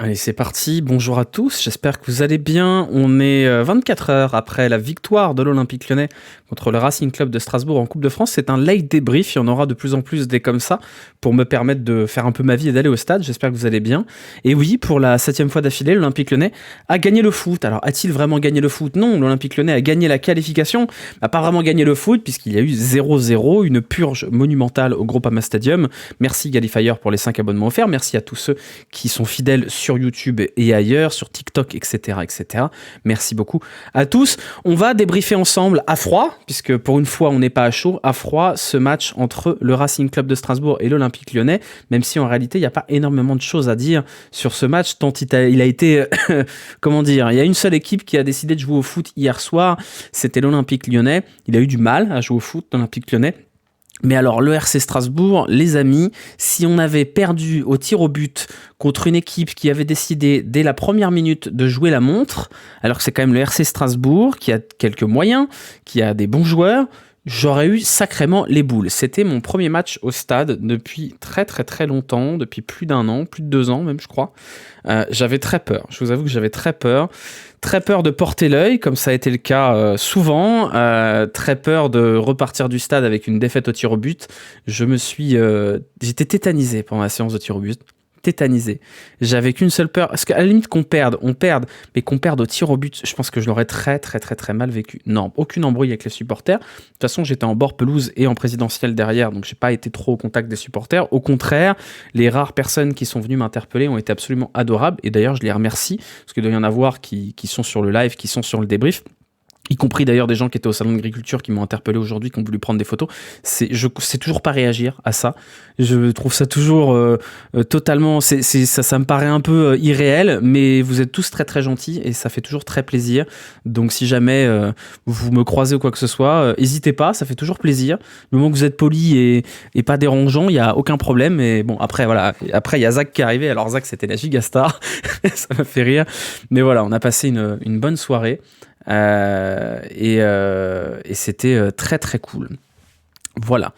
Allez, c'est parti. Bonjour à tous. J'espère que vous allez bien. On est 24 heures après la victoire de l'Olympique Lyonnais contre le Racing Club de Strasbourg en Coupe de France. C'est un late débrief. Il y en aura de plus en plus des comme ça pour me permettre de faire un peu ma vie et d'aller au stade. J'espère que vous allez bien. Et oui, pour la 7e fois d'affilée, l'Olympique Lyonnais a gagné le foot. Alors, a-t-il vraiment gagné le foot? Non, l'Olympique Lyonnais a gagné la qualification, n'a pas vraiment gagné le foot puisqu'il y a eu 0-0, une purge monumentale au Groupama Stadium. Merci Galifire pour les 5 abonnements offerts. Merci à tous ceux qui sont fidèles sur YouTube et ailleurs, sur TikTok, etc., etc. Merci beaucoup à tous. On va débriefer ensemble à froid, puisque pour une fois, on n'est pas à chaud, à froid, ce match entre le Racing Club de Strasbourg et l'Olympique Lyonnais, même si en réalité, il n'y a pas énormément de choses à dire sur ce match, tant il a été, comment dire, il y a une seule équipe qui a décidé de jouer au foot hier soir, c'était l'Olympique Lyonnais. Il a eu du mal à jouer au foot, l'Olympique Lyonnais. Mais alors, le RC Strasbourg, les amis, si on avait perdu au tir au but contre une équipe qui avait décidé dès la première minute de jouer la montre, alors que c'est quand même le RC Strasbourg qui a quelques moyens, qui a des bons joueurs, j'aurais eu sacrément les boules. C'était mon premier match au stade depuis très très très longtemps, depuis plus d'1 an, plus de 2 ans même je crois. J'avais très peur, je vous avoue que j'avais très peur de porter l'œil, comme ça a été le cas souvent, très peur de repartir du stade avec une défaite au tir au but. J'étais tétanisé pendant la séance de tir au but. Tétanisé. J'avais qu'une seule peur, parce qu'à la limite qu'on perde, mais qu'on perde au tir au but, je pense que je l'aurais très très très très mal vécu. Non, aucune embrouille avec les supporters. De toute façon, j'étais en bord pelouse et en présidentielle derrière, donc j'ai pas été trop au contact des supporters. Au contraire, les rares personnes qui sont venues m'interpeller ont été absolument adorables, et d'ailleurs je les remercie, parce qu'il doit y en avoir qui sont sur le live, qui sont sur le débrief, y compris d'ailleurs des gens qui étaient au salon d'agriculture qui m'ont interpellé aujourd'hui, qui ont voulu prendre des photos. Je sais toujours pas réagir à ça. Je trouve ça toujours totalement... Ça me paraît un peu irréel, mais vous êtes tous très très gentils et ça fait toujours très plaisir. Donc si jamais vous me croisez ou quoi que ce soit, n'hésitez pas, ça fait toujours plaisir. Du moment que vous êtes poli et pas dérangeant, il n'y a aucun problème. Et bon, après, voilà. Après, il y a Zach qui est arrivé. Alors Zach, c'était la gigastar. Ça m'a fait rire. Mais voilà, on a passé une bonne soirée. Et c'était très très cool. Voilà.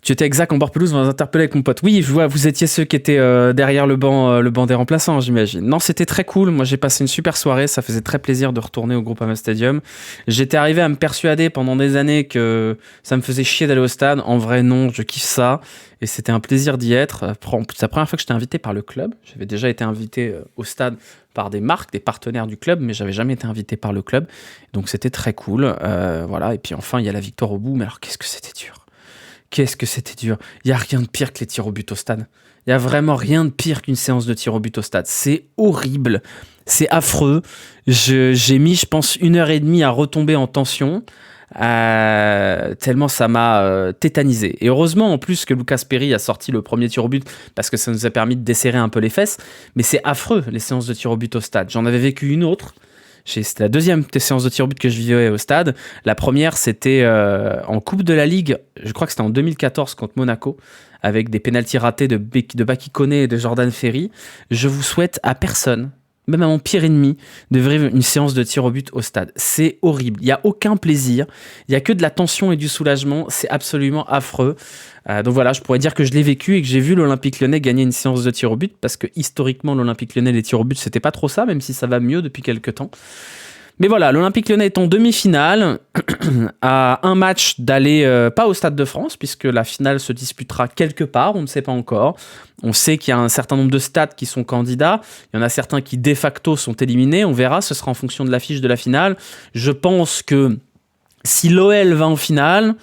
Tu étais exact en bord pelouse, on va interpeller avec mon pote. Oui, je vois, vous étiez ceux qui étaient derrière le banc des remplaçants, j'imagine. Non, c'était très cool. Moi, j'ai passé une super soirée. Ça faisait très plaisir de retourner au Groupama Stadium. J'étais arrivé à me persuader pendant des années que ça me faisait chier d'aller au stade. En vrai, non, je kiffe ça. Et c'était un plaisir d'y être. C'est la première fois que j'étais invité par le club. J'avais déjà été invité au stade par des marques, des partenaires du club, mais j'avais jamais été invité par le club. Donc c'était très cool. Voilà. Et puis enfin, il y a la victoire au bout. Mais alors, qu'est-ce que c'était dur. Qu'est-ce que c'était dur. Il n'y a rien de pire que les tirs au but au stade. Il n'y a vraiment rien de pire qu'une séance de tirs au but au stade. C'est horrible. C'est affreux. J'ai mis, je pense, 1h30 à retomber en tension. Tellement ça m'a tétanisé. Et heureusement, en plus, que Lucas Perry a sorti le premier tir au but parce que ça nous a permis de desserrer un peu les fesses. Mais c'est affreux, les séances de tir au but au stade. J'en avais vécu une autre. C'était la deuxième séance de tir au but que je vivais au stade. La première, c'était en Coupe de la Ligue, je crois que c'était en 2014 contre Monaco, avec des pénaltys ratés de Baki Koné et de Jordan Ferry. Je vous souhaite à personne, même à mon pire ennemi, de vivre une séance de tir au but au stade. C'est horrible. Il n'y a aucun plaisir. Il n'y a que de la tension et du soulagement. C'est absolument affreux. Donc voilà, je pourrais dire que je l'ai vécu et que j'ai vu l'Olympique Lyonnais gagner une séance de tir au but, parce que historiquement, l'Olympique Lyonnais, les tirs au but, c'était pas trop ça, même si ça va mieux depuis quelques temps. Mais voilà, l'Olympique Lyonnais est en demi-finale, à un match d'aller, pas au Stade de France, puisque la finale se disputera quelque part, on ne sait pas encore. On sait qu'il y a un certain nombre de stades qui sont candidats, il y en a certains qui de facto sont éliminés, on verra, ce sera en fonction de l'affiche de la finale. Je pense que si l'OL va en finale,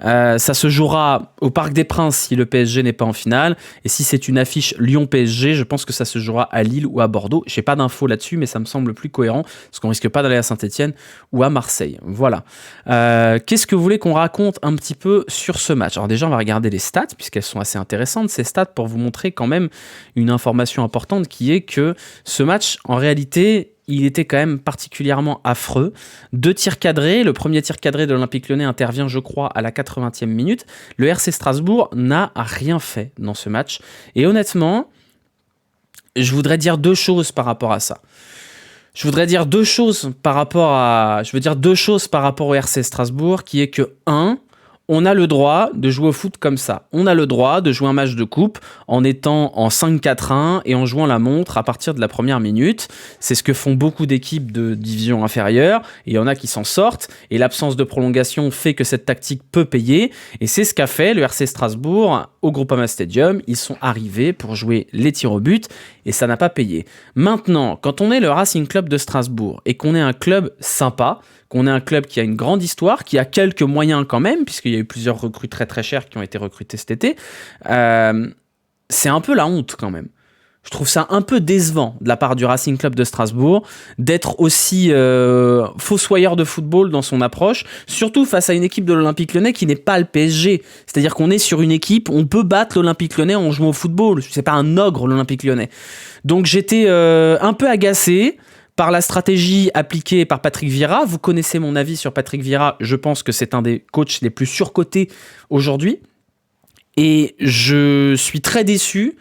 ça se jouera au Parc des Princes si le PSG n'est pas en finale, et si c'est une affiche Lyon-PSG, je pense que ça se jouera à Lille ou à Bordeaux. J'ai pas d'infos là-dessus, mais ça me semble plus cohérent, parce qu'on risque pas d'aller à Saint-Etienne ou à Marseille. Voilà. Qu'est-ce que vous voulez qu'on raconte un petit peu sur ce match? Alors déjà, on va regarder les stats, puisqu'elles sont assez intéressantes, ces stats, pour vous montrer quand même une information importante, qui est que ce match, en réalité, il était quand même particulièrement affreux. 2 tirs cadrés. Le premier tir cadré de l'Olympique Lyonnais intervient, je crois, à la 80e minute. Le RC Strasbourg n'a rien fait dans ce match. Et honnêtement, je voudrais dire 2 choses par rapport à ça. Je veux dire deux choses par rapport au RC Strasbourg, qui est que, 1, on a le droit de jouer au foot comme ça. On a le droit de jouer un match de coupe en étant en 5-4-1 et en jouant la montre à partir de la première minute. C'est ce que font beaucoup d'équipes de division inférieure. Et il y en a qui s'en sortent. Et l'absence de prolongation fait que cette tactique peut payer. Et c'est ce qu'a fait le RC Strasbourg au Groupama Stadium. Ils sont arrivés pour jouer les tirs au but et ça n'a pas payé. Maintenant, quand on est le Racing Club de Strasbourg et qu'on est un club sympa, qu'on est un club qui a une grande histoire, qui a quelques moyens quand même, puisqu'il y a eu plusieurs recrues très très chères qui ont été recrutées cet été, c'est un peu la honte quand même. Je trouve ça un peu décevant de la part du Racing Club de Strasbourg d'être aussi fossoyeur de football dans son approche, surtout face à une équipe de l'Olympique Lyonnais qui n'est pas le PSG. C'est-à-dire qu'on est sur une équipe, on peut battre l'Olympique Lyonnais en jouant au football. C'est pas un ogre l'Olympique Lyonnais. Donc j'étais un peu agacé par la stratégie appliquée par Patrick Vieira. Vous connaissez mon avis sur Patrick Vieira. Je pense que c'est un des coachs les plus surcotés aujourd'hui. Et je suis très déçu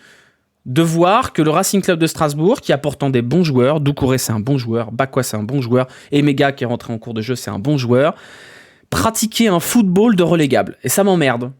de voir que le Racing Club de Strasbourg, qui a pourtant des bons joueurs, Doucouré c'est un bon joueur, Bakwa c'est un bon joueur, Emega qui est rentré en cours de jeu c'est un bon joueur, pratiquer un football de relégable. Et ça m'emmerde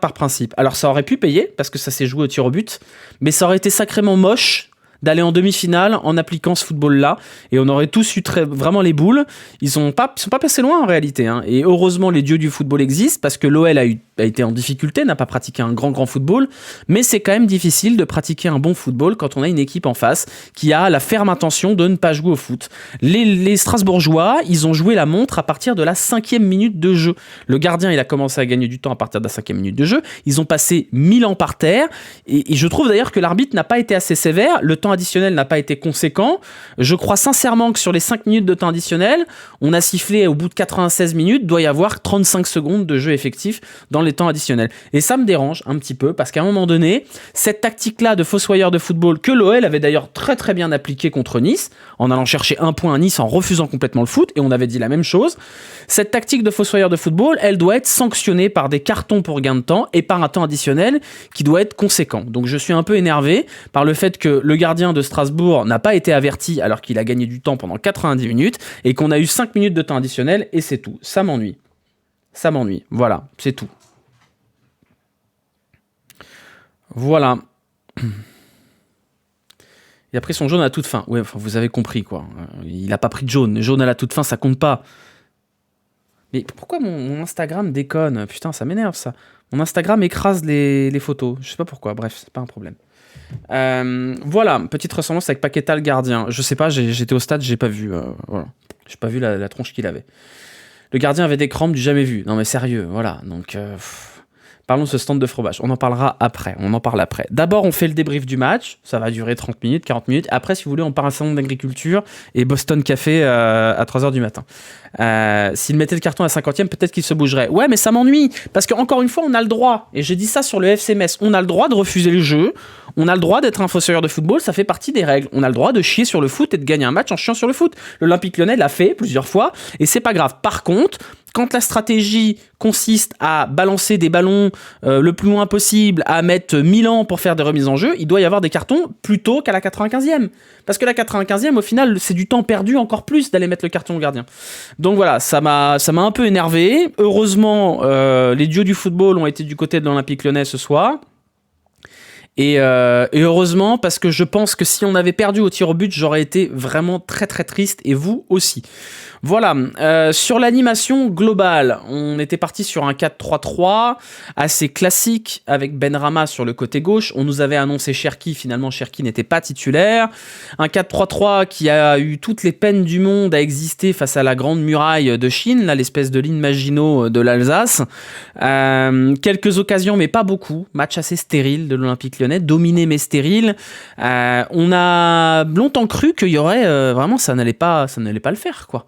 par principe. Alors ça aurait pu payer, parce que ça s'est joué au tir au but, mais ça aurait été sacrément moche d'aller en demi-finale en appliquant ce football-là, et on aurait tous eu vraiment les boules. Ils sont pas passés loin en réalité, hein. Et heureusement les dieux du football existent, parce que l'OL a été en difficulté, n'a pas pratiqué un grand football, mais c'est quand même difficile de pratiquer un bon football quand on a une équipe en face qui a la ferme intention de ne pas jouer au foot. Les Strasbourgeois, ils ont joué la montre à partir de la 5e minute de jeu. Le gardien, il a commencé à gagner du temps à partir de la 5e minute de jeu. Ils ont passé 1000 ans par terre, et je trouve d'ailleurs que l'arbitre n'a pas été assez sévère. Le temps additionnel n'a pas été conséquent. Je crois sincèrement que sur les 5 minutes de temps additionnel, on a sifflé au bout de 96 minutes, doit y avoir 35 secondes de jeu effectif dans les temps additionnels. Et ça me dérange un petit peu, parce qu'à un moment donné, cette tactique-là de fossoyeur de football, que l'OL avait d'ailleurs très très bien appliquée contre Nice, en allant chercher un point à Nice, en refusant complètement le foot, et on avait dit la même chose, cette tactique de fossoyeur de football, elle doit être sanctionnée par des cartons pour gain de temps, et par un temps additionnel qui doit être conséquent. Donc je suis un peu énervé par le fait que le gardien de Strasbourg n'a pas été averti alors qu'il a gagné du temps pendant 90 minutes, et qu'on a eu 5 minutes de temps additionnel, et c'est tout. Ça m'ennuie. Voilà, c'est tout. Voilà. Il a pris son jaune à la toute fin. Ouais, enfin, vous avez compris, quoi. Il a pas pris de jaune. Jaune à la toute fin, ça compte pas. Mais pourquoi mon Instagram déconne? Putain, ça m'énerve, ça. Mon Instagram écrase les photos. Je sais pas pourquoi. Bref, c'est pas un problème. Voilà, petite ressemblance avec Paqueta, le gardien. Je sais pas, j'étais au stade, j'ai pas vu. Voilà. J'ai pas vu la tronche qu'il avait. Le gardien avait des crampes du jamais vu. Non mais sérieux, voilà. Donc... Parlons de ce stand de fromage. On en parlera après. D'abord, on fait le débrief du match. Ça va durer 30 minutes, 40 minutes. Après, si vous voulez, on part à un salon d'agriculture et Boston Café à 3h du matin. S'il mettait le carton à la 50e, peut-être qu'il se bougerait. Ouais, mais ça m'ennuie. Parce qu'encore une fois, on a le droit. Et j'ai dit ça sur le FC Metz. On a le droit de refuser le jeu. On a le droit d'être un fossoyeur de football. Ça fait partie des règles. On a le droit de chier sur le foot et de gagner un match en chiant sur le foot. L'Olympique Lyonnais l'a fait plusieurs fois. Et c'est pas grave. Par contre, quand la stratégie consiste à balancer des ballons le plus loin possible, à mettre 1000 ans pour faire des remises en jeu, il doit y avoir des cartons plutôt qu'à la 95e. Parce que la 95e, au final, c'est du temps perdu encore plus d'aller mettre le carton au gardien. Donc voilà, ça m'a un peu énervé. Heureusement, les dieux du football ont été du côté de l'Olympique Lyonnais ce soir. Et heureusement, parce que je pense que si on avait perdu au tir au but, j'aurais été vraiment très très triste, et vous aussi. Voilà, sur l'animation globale, on était parti sur un 4-3-3 assez classique avec Benrahma sur le côté gauche. On nous avait annoncé Cherki, finalement Cherki n'était pas titulaire. Un 4-3-3 qui a eu toutes les peines du monde à exister face à la grande muraille de Chine, là, l'espèce de ligne Maginot de l'Alsace. Quelques occasions, mais pas beaucoup. Match assez stérile de l'Olympique Lyonnais, dominé mais stérile. On a longtemps cru qu'il y aurait vraiment, ça n'allait pas le faire, quoi.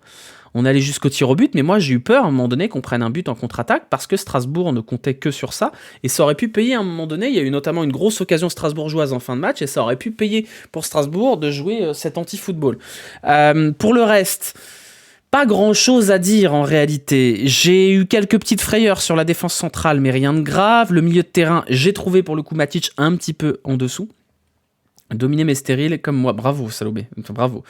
On allait jusqu'au tir au but, mais moi j'ai eu peur à un moment donné qu'on prenne un but en contre-attaque parce que Strasbourg ne comptait que sur ça, et ça aurait pu payer à un moment donné. Il y a eu notamment une grosse occasion strasbourgeoise en fin de match, et ça aurait pu payer pour Strasbourg de jouer cet anti-football. Pour le reste, pas grand chose à dire en réalité. J'ai eu quelques petites frayeurs sur la défense centrale, mais rien de grave. Le milieu de terrain, j'ai trouvé pour le coup Matic un petit peu en dessous. Dominé mais stérile comme moi. Bravo, Salobé. Bravo.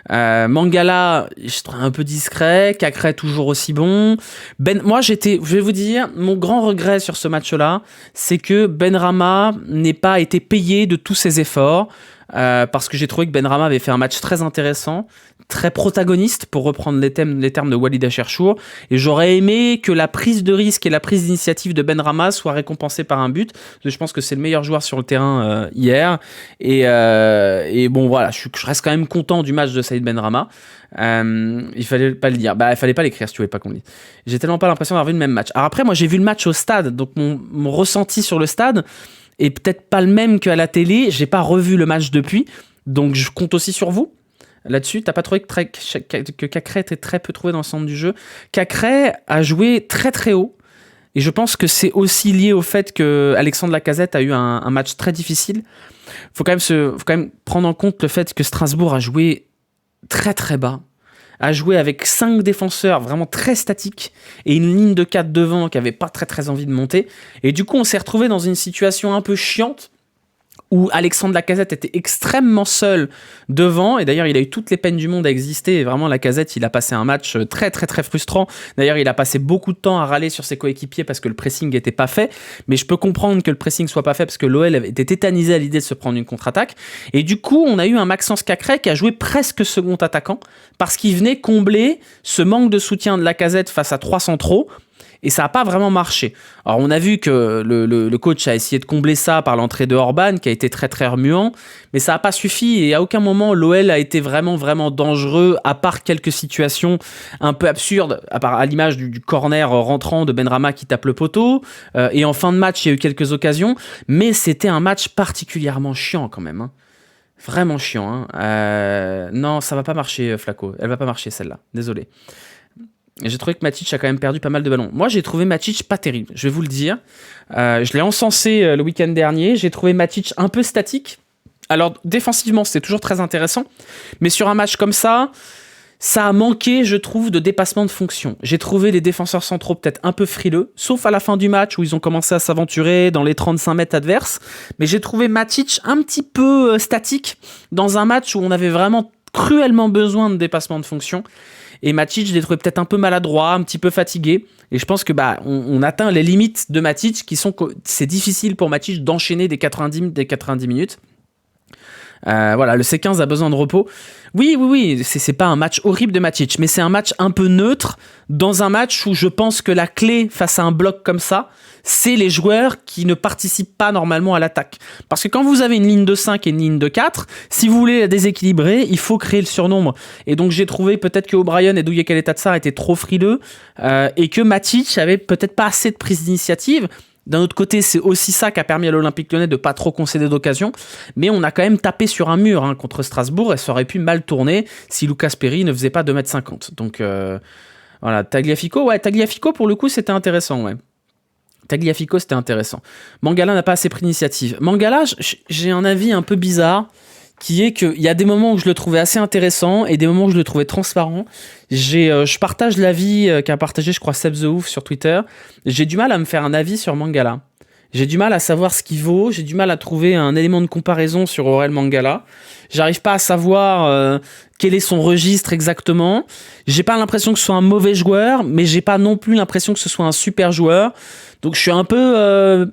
Mangala, je trouve un peu discret. Cacré, toujours aussi bon. Moi, je vais vous dire, mon grand regret sur ce match-là, c'est que Benrahma n'ait pas été payé de tous ses efforts. Parce que j'ai trouvé que Benrahma avait fait un match très intéressant, très protagoniste, pour reprendre les termes de Walid Acharchour, et j'aurais aimé que la prise de risque et la prise d'initiative de Benrahma soient récompensées par un but, parce que je pense que c'est le meilleur joueur sur le terrain hier, et bon voilà, je reste quand même content du match de Saïd Benrahma. Il fallait pas le dire, il fallait pas l'écrire si tu voulais pas qu'on le dise. J'ai tellement pas l'impression d'avoir vu le même match. Alors après, moi j'ai vu le match au stade, donc mon ressenti sur le stade et peut-être pas le même qu'à la télé. J'ai pas revu le match depuis, donc je compte aussi sur vous. Là-dessus, t'as pas trouvé que Cacré était très peu trouvé dans le centre du jeu. Cacré a joué très très haut, et je pense que c'est aussi lié au fait que Alexandre Lacazette a eu un match très difficile. Faut quand même prendre en compte le fait que Strasbourg a joué très très bas, a joué avec 5 défenseurs vraiment très statiques et une ligne de 4 devant qui avait pas très très envie de monter. Et du coup, on s'est retrouvé dans une situation un peu chiante où Alexandre Lacazette était extrêmement seul devant, et d'ailleurs il a eu toutes les peines du monde à exister, et vraiment Lacazette il a passé un match très très très frustrant. D'ailleurs il a passé beaucoup de temps à râler sur ses coéquipiers parce que le pressing n'était pas fait, mais je peux comprendre que le pressing soit pas fait parce que l'OL était tétanisé à l'idée de se prendre une contre-attaque, et du coup on a eu un Maxence Cacré qui a joué presque second attaquant, parce qu'il venait combler ce manque de soutien de Lacazette face à 3 centraux. Et ça n'a pas vraiment marché. Alors on a vu que le coach a essayé de combler ça par l'entrée de Orban, qui a été très très remuant, mais ça n'a pas suffi, et à aucun moment l'OL a été vraiment vraiment dangereux, à part quelques situations un peu absurdes, à l'image du corner rentrant de Benrahma qui tape le poteau, et en fin de match il y a eu quelques occasions, mais c'était un match particulièrement chiant quand même, hein. Vraiment chiant, hein. Non, ça va pas marcher, Flaco, elle va pas marcher celle-là, désolé. J'ai trouvé que Matic a quand même perdu pas mal de ballons. Moi, j'ai trouvé Matic pas terrible, je vais vous le dire. Je l'ai encensé le week-end dernier. J'ai trouvé Matic un peu statique. Alors, défensivement, c'était toujours très intéressant. Mais sur un match comme ça a manqué, je trouve, de dépassement de fonction. J'ai trouvé les défenseurs centraux peut-être un peu frileux, sauf à la fin du match où ils ont commencé à s'aventurer dans les 35 mètres adverses. Mais j'ai trouvé Matic un petit peu statique dans un match où on avait vraiment cruellement besoin de dépassement de fonction. Et Matic, je l'ai trouvé peut-être un peu maladroit, un petit peu fatigué. Et je pense que on atteint les limites de Matic, qui sont que c'est difficile pour Matic d'enchaîner des 90 minutes. Voilà, le C15 a besoin de repos. Oui, c'est pas un match horrible de Matic, mais c'est un match un peu neutre, dans un match où je pense que la clé face à un bloc comme ça, c'est les joueurs qui ne participent pas normalement à l'attaque. Parce que quand vous avez une ligne de 5 et une ligne de 4, si vous voulez la déséquilibrer, il faut créer le surnombre. Et donc j'ai trouvé peut-être que O'Brien et Douye Kaletatsar étaient trop frileux, et que Matic avait peut-être pas assez de prise d'initiative. D'un autre côté, c'est aussi ça qui a permis à l'Olympique Lyonnais de ne pas trop concéder d'occasion. Mais on a quand même tapé sur un mur contre Strasbourg, et ça aurait pu mal tourner si Lucas Perry ne faisait pas 2,50 m. Donc voilà, Tagliafico pour le coup c'était intéressant, ouais. Tagliafico c'était intéressant. Mangala n'a pas assez pris d'initiative. Mangala, j'ai un avis un peu bizarre, qui est qu'il y a des moments où je le trouvais assez intéressant et des moments où je le trouvais transparent. Je partage l'avis qu'a partagé, je crois, Seb The Ouf sur Twitter. J'ai du mal à me faire un avis sur Mangala. J'ai du mal à savoir ce qu'il vaut, j'ai du mal à trouver un élément de comparaison sur Aurel Mangala. J'arrive pas à savoir quel est son registre exactement. J'ai pas l'impression que ce soit un mauvais joueur, mais j'ai pas non plus l'impression que ce soit un super joueur. Donc je suis un peu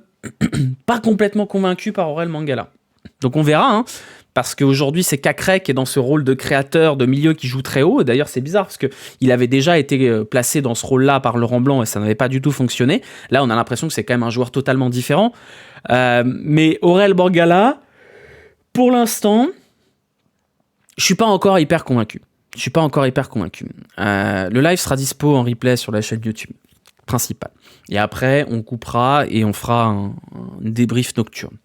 pas complètement convaincu par Aurel Mangala. Donc on verra, hein. Parce qu'aujourd'hui, c'est Cacré qui est dans ce rôle de créateur de milieu qui joue très haut. Et d'ailleurs, c'est bizarre parce qu'il avait déjà été placé dans ce rôle-là par Laurent Blanc et ça n'avait pas du tout fonctionné. Là, on a l'impression que c'est quand même un joueur totalement différent. Mais Aurel Mangala, pour l'instant, je suis pas encore hyper convaincu. Le live sera dispo en replay sur la chaîne YouTube principale. Et après, on coupera et on fera un débrief nocturne.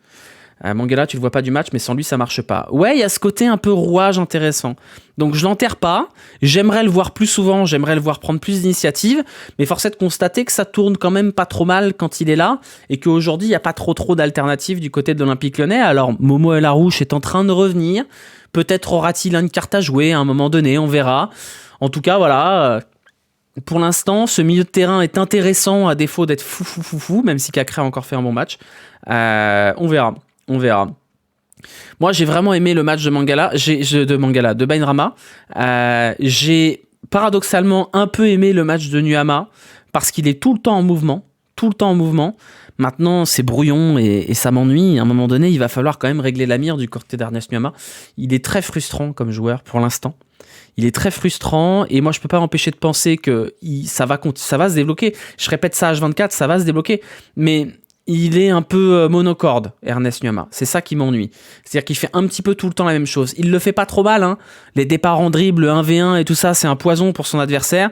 Mangala, tu le vois pas du match, mais sans lui, ça marche pas. Ouais, il y a ce côté un peu rouage intéressant. Donc, je l'enterre pas. J'aimerais le voir plus souvent, j'aimerais le voir prendre plus d'initiative, mais force est de constater que ça tourne quand même pas trop mal quand il est là, et qu'aujourd'hui, il n'y a pas trop d'alternatives du côté de l'Olympique Lyonnais. Alors, Momo El Arouche est en train de revenir. Peut-être aura-t-il une carte à jouer à un moment donné, on verra. En tout cas, voilà. Pour l'instant, ce milieu de terrain est intéressant à défaut d'être fou, même si Cacré a encore fait un bon match. On verra. Moi, j'ai vraiment aimé le match de de Benrahma. J'ai paradoxalement un peu aimé le match de Nuama parce qu'il est tout le temps en mouvement. Tout le temps en mouvement. Maintenant, c'est brouillon et ça m'ennuie. À un moment donné, il va falloir quand même régler la mire du côté d'Ernest Nuama. Il est très frustrant comme joueur pour l'instant. Il est très frustrant et moi, je peux pas m'empêcher de penser que ça va se débloquer. Je répète ça H24, ça va se débloquer. Mais il est un peu monocorde, Ernest Nuama. C'est ça qui m'ennuie. C'est-à-dire qu'il fait un petit peu tout le temps la même chose. Il le fait pas trop mal, hein. Les départs en dribble, le 1v1 et tout ça, c'est un poison pour son adversaire.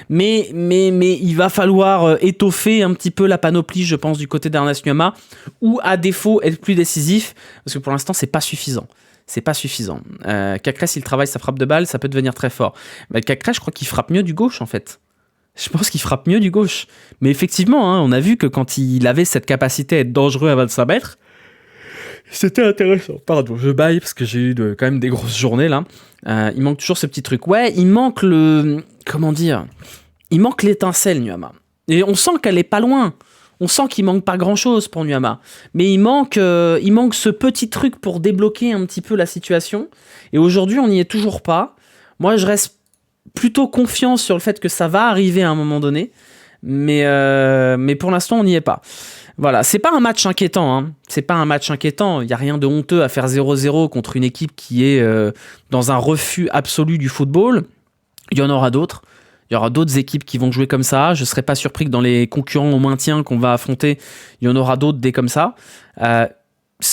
Mais il va falloir étoffer un petit peu la panoplie, je pense, du côté d'Ernest Nuama, ou à défaut être plus décisif, parce que pour l'instant, c'est pas suffisant. C'est pas suffisant. Cacrès, s'il travaille sa frappe de balle, ça peut devenir très fort. Mais Cacrès, je crois qu'il frappe mieux du gauche, en fait. Je pense qu'il frappe mieux du gauche. Mais effectivement, hein, on a vu que quand il avait cette capacité à être dangereux à 25 mètres, c'était intéressant. Pardon, je baille parce que j'ai eu quand même des grosses journées là. Il manque toujours ce petit truc. Ouais, il manque comment dire ? Il manque l'étincelle, Nuama. Et on sent qu'elle est pas loin. On sent qu'il manque pas grand-chose pour Nuama. Mais il manque ce petit truc pour débloquer un petit peu la situation. Et aujourd'hui, on n'y est toujours pas. Moi, je reste plutôt confiant sur le fait que ça va arriver à un moment donné, mais pour l'instant on n'y est pas. Voilà, c'est pas un match inquiétant, hein. C'est pas un match inquiétant, il n'y a rien de honteux à faire 0-0 contre une équipe qui est dans un refus absolu du football. Il y en aura d'autres. Il y aura d'autres équipes qui vont jouer comme ça. Je ne serais pas surpris que dans les concurrents au maintien qu'on va affronter, il y en aura d'autres des comme ça. Ça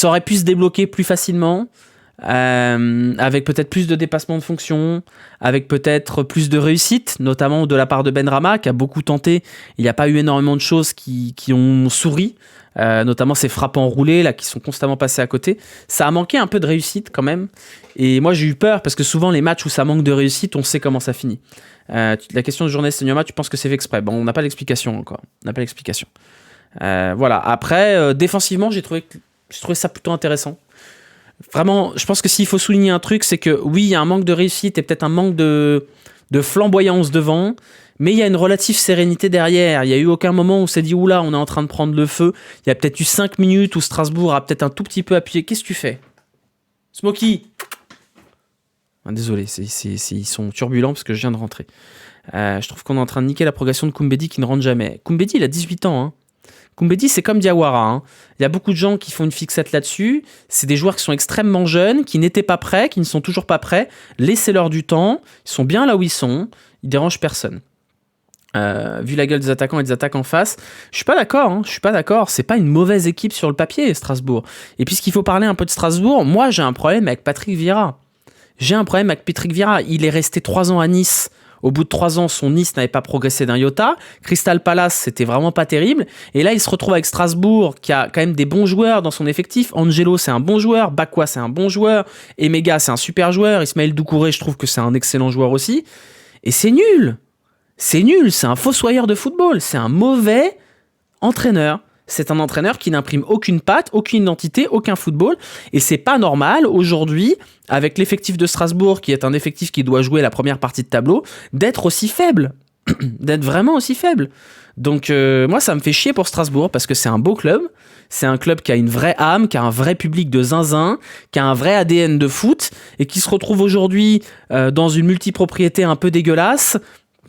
aurait pu se débloquer plus facilement. Avec peut-être plus de dépassement de fonction, avec peut-être plus de réussite, notamment de la part de Benrahma qui a beaucoup tenté. Il n'y a pas eu énormément de choses qui ont souri, notamment ces frappes enroulées là, qui sont constamment passées à côté. Ça a manqué un peu de réussite quand même. Et moi j'ai eu peur parce que souvent les matchs où ça manque de réussite, on sait comment ça finit. La question de journée Senyama, tu penses que c'est fait exprès? Bon, on n'a pas l'explication encore. On n'a pas l'explication. Voilà. Après, défensivement, j'ai trouvé ça plutôt intéressant. Vraiment, je pense que s'il faut souligner un truc, c'est que oui, il y a un manque de réussite et peut-être un manque de flamboyance devant, mais il y a une relative sérénité derrière. Il n'y a eu aucun moment où on s'est dit, oula, on est en train de prendre le feu. Il y a peut-être eu 5 minutes où Strasbourg a peut-être un tout petit peu appuyé. Qu'est-ce que tu fais, Smokey? Désolé, ils sont turbulents parce que je viens de rentrer. Je trouve qu'on est en train de niquer la progression de Koumbedi qui ne rentre jamais. Koumbedi, il a 18 ans, hein. Koumbedi, c'est comme Diawara. Hein. Il y a beaucoup de gens qui font une fixette là-dessus. C'est des joueurs qui sont extrêmement jeunes, qui n'étaient pas prêts, qui ne sont toujours pas prêts. Laissez-leur du temps. Ils sont bien là où ils sont. Ils dérangent personne. Vu la gueule des attaquants et des attaques en face, je suis pas d'accord. Hein. Je suis pas d'accord. C'est pas une mauvaise équipe sur le papier, Strasbourg. Et puisqu'il faut parler un peu de Strasbourg, moi j'ai un problème avec Patrick Vieira. Il est resté 3 ans à Nice. Au bout de 3 ans, son Nice n'avait pas progressé d'un iota. Crystal Palace, c'était vraiment pas terrible. Et là, il se retrouve avec Strasbourg, qui a quand même des bons joueurs dans son effectif. Angelo, c'est un bon joueur. Bakwa, c'est un bon joueur. Emega, c'est un super joueur. Ismaël Doucouré, je trouve que c'est un excellent joueur aussi. Et c'est nul. C'est nul. C'est un fossoyeur de football. C'est un mauvais entraîneur. C'est un entraîneur qui n'imprime aucune patte, aucune identité, aucun football. Et c'est pas normal, aujourd'hui, avec l'effectif de Strasbourg, qui est un effectif qui doit jouer la première partie de tableau, d'être aussi faible. D'être vraiment aussi faible. Donc, moi, ça me fait chier pour Strasbourg, parce que c'est un beau club. C'est un club qui a une vraie âme, qui a un vrai public de zinzin, qui a un vrai ADN de foot, et qui se retrouve aujourd'hui dans une multipropriété un peu dégueulasse,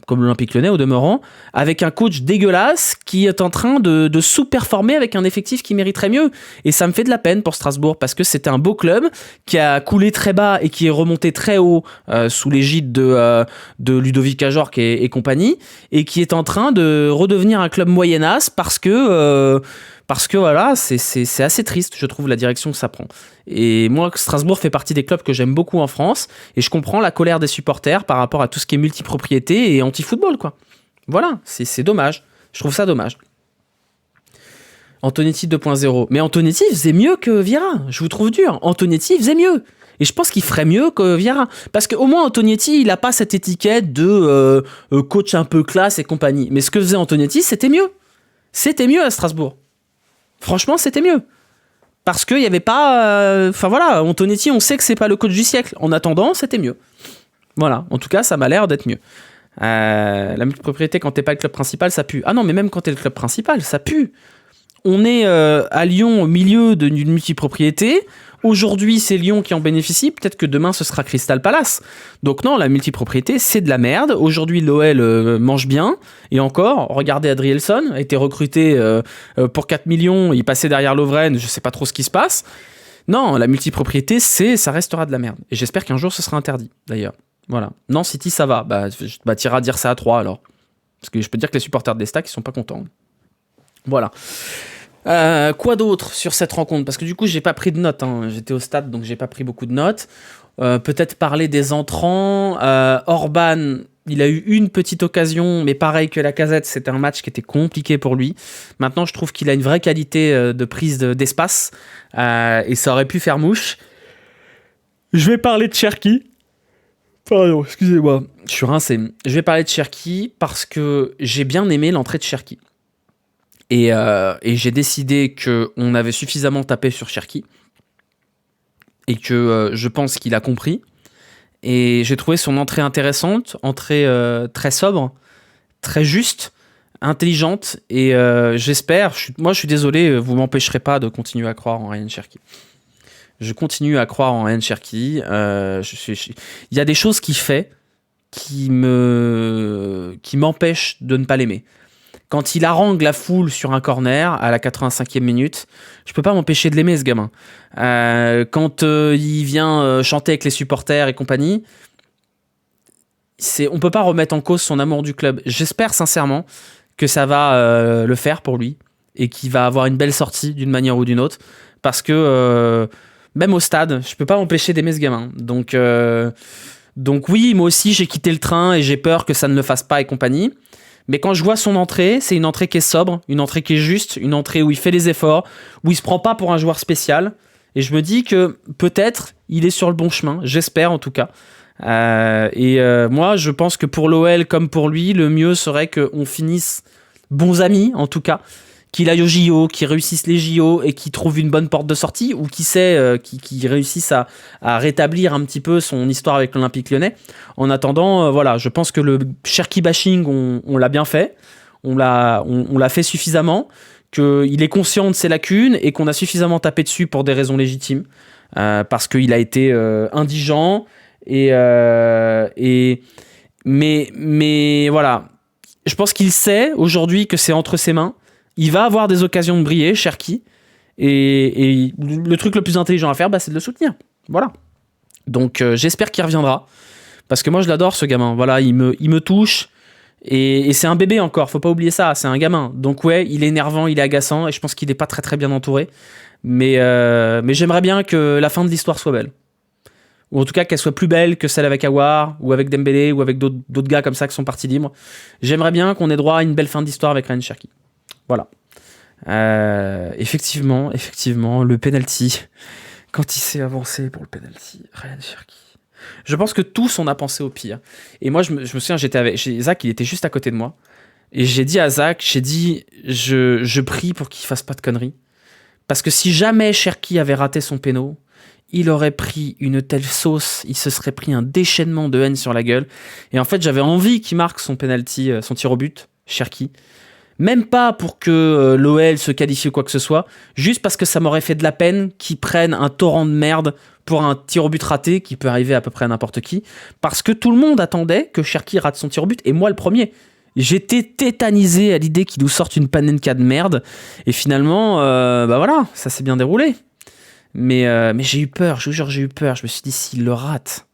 comme l'Olympique Lyonnais au demeurant, avec un coach dégueulasse qui est en train de sous-performer avec un effectif qui mériterait mieux. Et ça me fait de la peine pour Strasbourg, parce que c'était un beau club qui a coulé très bas et qui est remonté très haut sous l'égide de Ludovic Ajorc et compagnie, et qui est en train de redevenir un club moyennasse parce que voilà, c'est assez triste, je trouve, la direction que ça prend. Et moi, Strasbourg fait partie des clubs que j'aime beaucoup en France, et je comprends la colère des supporters par rapport à tout ce qui est multipropriété et anti-football, quoi. Voilà, c'est dommage. Je trouve ça dommage. Antonetti 2.0. Mais Antonetti faisait mieux que Vieira. Je vous trouve dur. Antonetti faisait mieux. Et je pense qu'il ferait mieux que Vieira. Parce qu'au moins, Antonetti, il n'a pas cette étiquette de coach un peu classe et compagnie. Mais ce que faisait Antonetti, c'était mieux. C'était mieux à Strasbourg. Franchement, c'était mieux. Parce qu'il n'y avait pas... Enfin voilà, Antonetti, on sait que c'est pas le coach du siècle. En attendant, c'était mieux. Voilà, en tout cas, ça m'a l'air d'être mieux. La multipropriété, quand t'es pas le club principal, ça pue. Ah non, mais même quand t'es le club principal, ça pue. On est à Lyon, au milieu d'une multipropriété, aujourd'hui c'est Lyon qui en bénéficie, peut-être que demain ce sera Crystal Palace. Donc non, la multipropriété c'est de la merde. Aujourd'hui l'OL mange bien, et encore, regardez Adrielson, a été recruté pour 4 millions, il passait derrière Lovren, je sais pas trop ce qui se passe. Non, la multipropriété ça restera de la merde. Et j'espère qu'un jour ce sera interdit d'ailleurs. Voilà. Non, City ça va, t'iras dire ça à 3 alors. Parce que je peux te dire que les supporters de l'Estac ils sont pas contents. Voilà. Quoi d'autre sur cette rencontre? Parce que du coup, j'ai pas pris de notes. J'étais au stade, donc j'ai pas pris beaucoup de notes. Peut-être parler des entrants. Orban, il a eu une petite occasion, mais pareil que Lacazette, c'était un match qui était compliqué pour lui. Maintenant, je trouve qu'il a une vraie qualité de prise d'espace, et ça aurait pu faire mouche. Je vais parler de Cherki. Pardon, excusez-moi. Je suis rincé. Je vais parler de Cherki parce que j'ai bien aimé l'entrée de Cherki. Et j'ai décidé qu'on avait suffisamment tapé sur Cherki et que je pense qu'il a compris. Et j'ai trouvé son entrée intéressante, entrée très sobre, très juste, intelligente. Et j'espère, moi je suis désolé, vous m'empêcherez pas de continuer à croire en Ryan Cherki. Je continue à croire en Ryan Cherki. Il y a des choses qu'il fait qui m'empêchent de ne pas l'aimer. Quand il harangue la foule sur un corner à la 85e minute, je peux pas m'empêcher de l'aimer, ce gamin. Quand il vient chanter avec les supporters et compagnie, on peut pas remettre en cause son amour du club. J'espère sincèrement que ça va le faire pour lui et qu'il va avoir une belle sortie d'une manière ou d'une autre, parce que même au stade, je peux pas m'empêcher d'aimer ce gamin. Donc oui, moi aussi j'ai quitté le train et j'ai peur que ça ne le fasse pas et compagnie. Mais quand je vois son entrée, c'est une entrée qui est sobre, une entrée qui est juste, une entrée où il fait les efforts, où il se prend pas pour un joueur spécial. Et je me dis que peut-être il est sur le bon chemin, j'espère en tout cas. Moi, je pense que pour l'OL comme pour lui, le mieux serait qu'on finisse bons amis en tout cas, qu'il aille au JO, qu'il réussisse les JO et qu'il trouve une bonne porte de sortie, ou qui sait, qu'il réussisse à rétablir un petit peu son histoire avec l'Olympique Lyonnais. En attendant, voilà, je pense que le Cherki bashing, on l'a bien fait, on l'a fait suffisamment, qu'il est conscient de ses lacunes et qu'on a suffisamment tapé dessus pour des raisons légitimes, parce qu'il a été indigent mais voilà, je pense qu'il sait aujourd'hui que c'est entre ses mains. Il va avoir des occasions de briller, Cherki, et le truc le plus intelligent à faire, c'est de le soutenir. Voilà. Donc j'espère qu'il reviendra, parce que moi je l'adore ce gamin. Voilà, il me touche, et c'est un bébé encore, faut pas oublier ça, c'est un gamin. Donc ouais, il est énervant, il est agaçant, et je pense qu'il est pas très très bien entouré. Mais j'aimerais bien que la fin de l'histoire soit belle. Ou en tout cas qu'elle soit plus belle que celle avec Aouar, ou avec Dembélé, ou avec d'autres gars comme ça qui sont partis libres. J'aimerais bien qu'on ait droit à une belle fin d'histoire avec Ryan Cherki. Voilà. Effectivement, le penalty. Quand il s'est avancé pour le penalty, Ryan Cherki. Je pense que tous on a pensé au pire. Et moi, je me souviens, j'étais avec Zach, il était juste à côté de moi. Et j'ai dit à Zach, je prie pour qu'il fasse pas de conneries. Parce que si jamais Cherki avait raté son péno, il aurait pris une telle sauce, il se serait pris un déchaînement de haine sur la gueule. Et en fait, j'avais envie qu'il marque son penalty, son tir au but, Cherki. Même pas pour que l'OL se qualifie ou quoi que ce soit, juste parce que ça m'aurait fait de la peine qu'ils prennent un torrent de merde pour un tir au but raté qui peut arriver à peu près à n'importe qui, parce que tout le monde attendait que Cherki rate son tir au but, et moi le premier. J'étais tétanisé à l'idée qu'il nous sorte une panenka de merde, et finalement, voilà, ça s'est bien déroulé. Mais j'ai eu peur, je vous jure, j'ai eu peur. Je me suis dit, s'il le rate,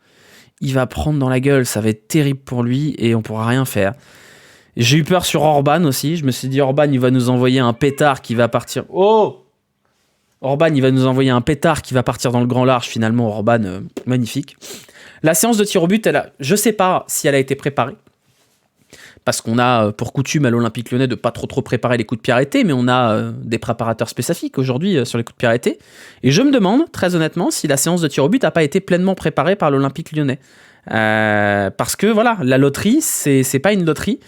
il va prendre dans la gueule, ça va être terrible pour lui, et on pourra rien faire. J'ai eu peur sur Orban aussi. Je me suis dit, Orban, il va nous envoyer un pétard qui va partir. Oh! Orban, il va nous envoyer un pétard qui va partir dans le grand large. Finalement, Orban, magnifique. La séance de tir au but, je sais pas si elle a été préparée. Parce qu'on a pour coutume à l'Olympique Lyonnais de pas trop préparer les coups de pied arrêtés, mais on a des préparateurs spécifiques aujourd'hui sur les coups de pied arrêtés. Et je me demande, très honnêtement, si la séance de tir au but n'a pas été pleinement préparée par l'Olympique Lyonnais. Parce que voilà, la loterie, c'est pas une loterie.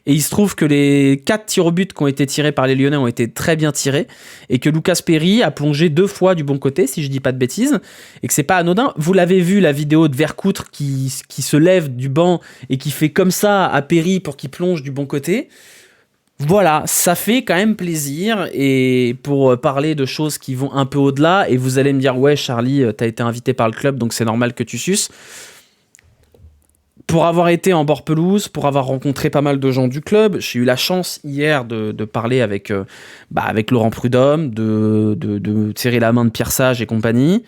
Et il se trouve que les 4 tirs au but qui ont été tirés par les Lyonnais ont été très bien tirés, et que Lucas Perry a plongé 2 fois du bon côté, si je dis pas de bêtises, et que c'est pas anodin. Vous l'avez vu, la vidéo de Vercoutre qui se lève du banc et qui fait comme ça à Perry pour qu'il plonge du bon côté. Voilà, ça fait quand même plaisir. Et pour parler de choses qui vont un peu au-delà, et vous allez me dire, ouais, Charlie, t'as été invité par le club, donc c'est normal que tu suces. Pour avoir été en bord pelouse, pour avoir rencontré pas mal de gens du club, j'ai eu la chance hier de parler avec Laurent Prudhomme, de serrer la main de Pierre Sage et compagnie.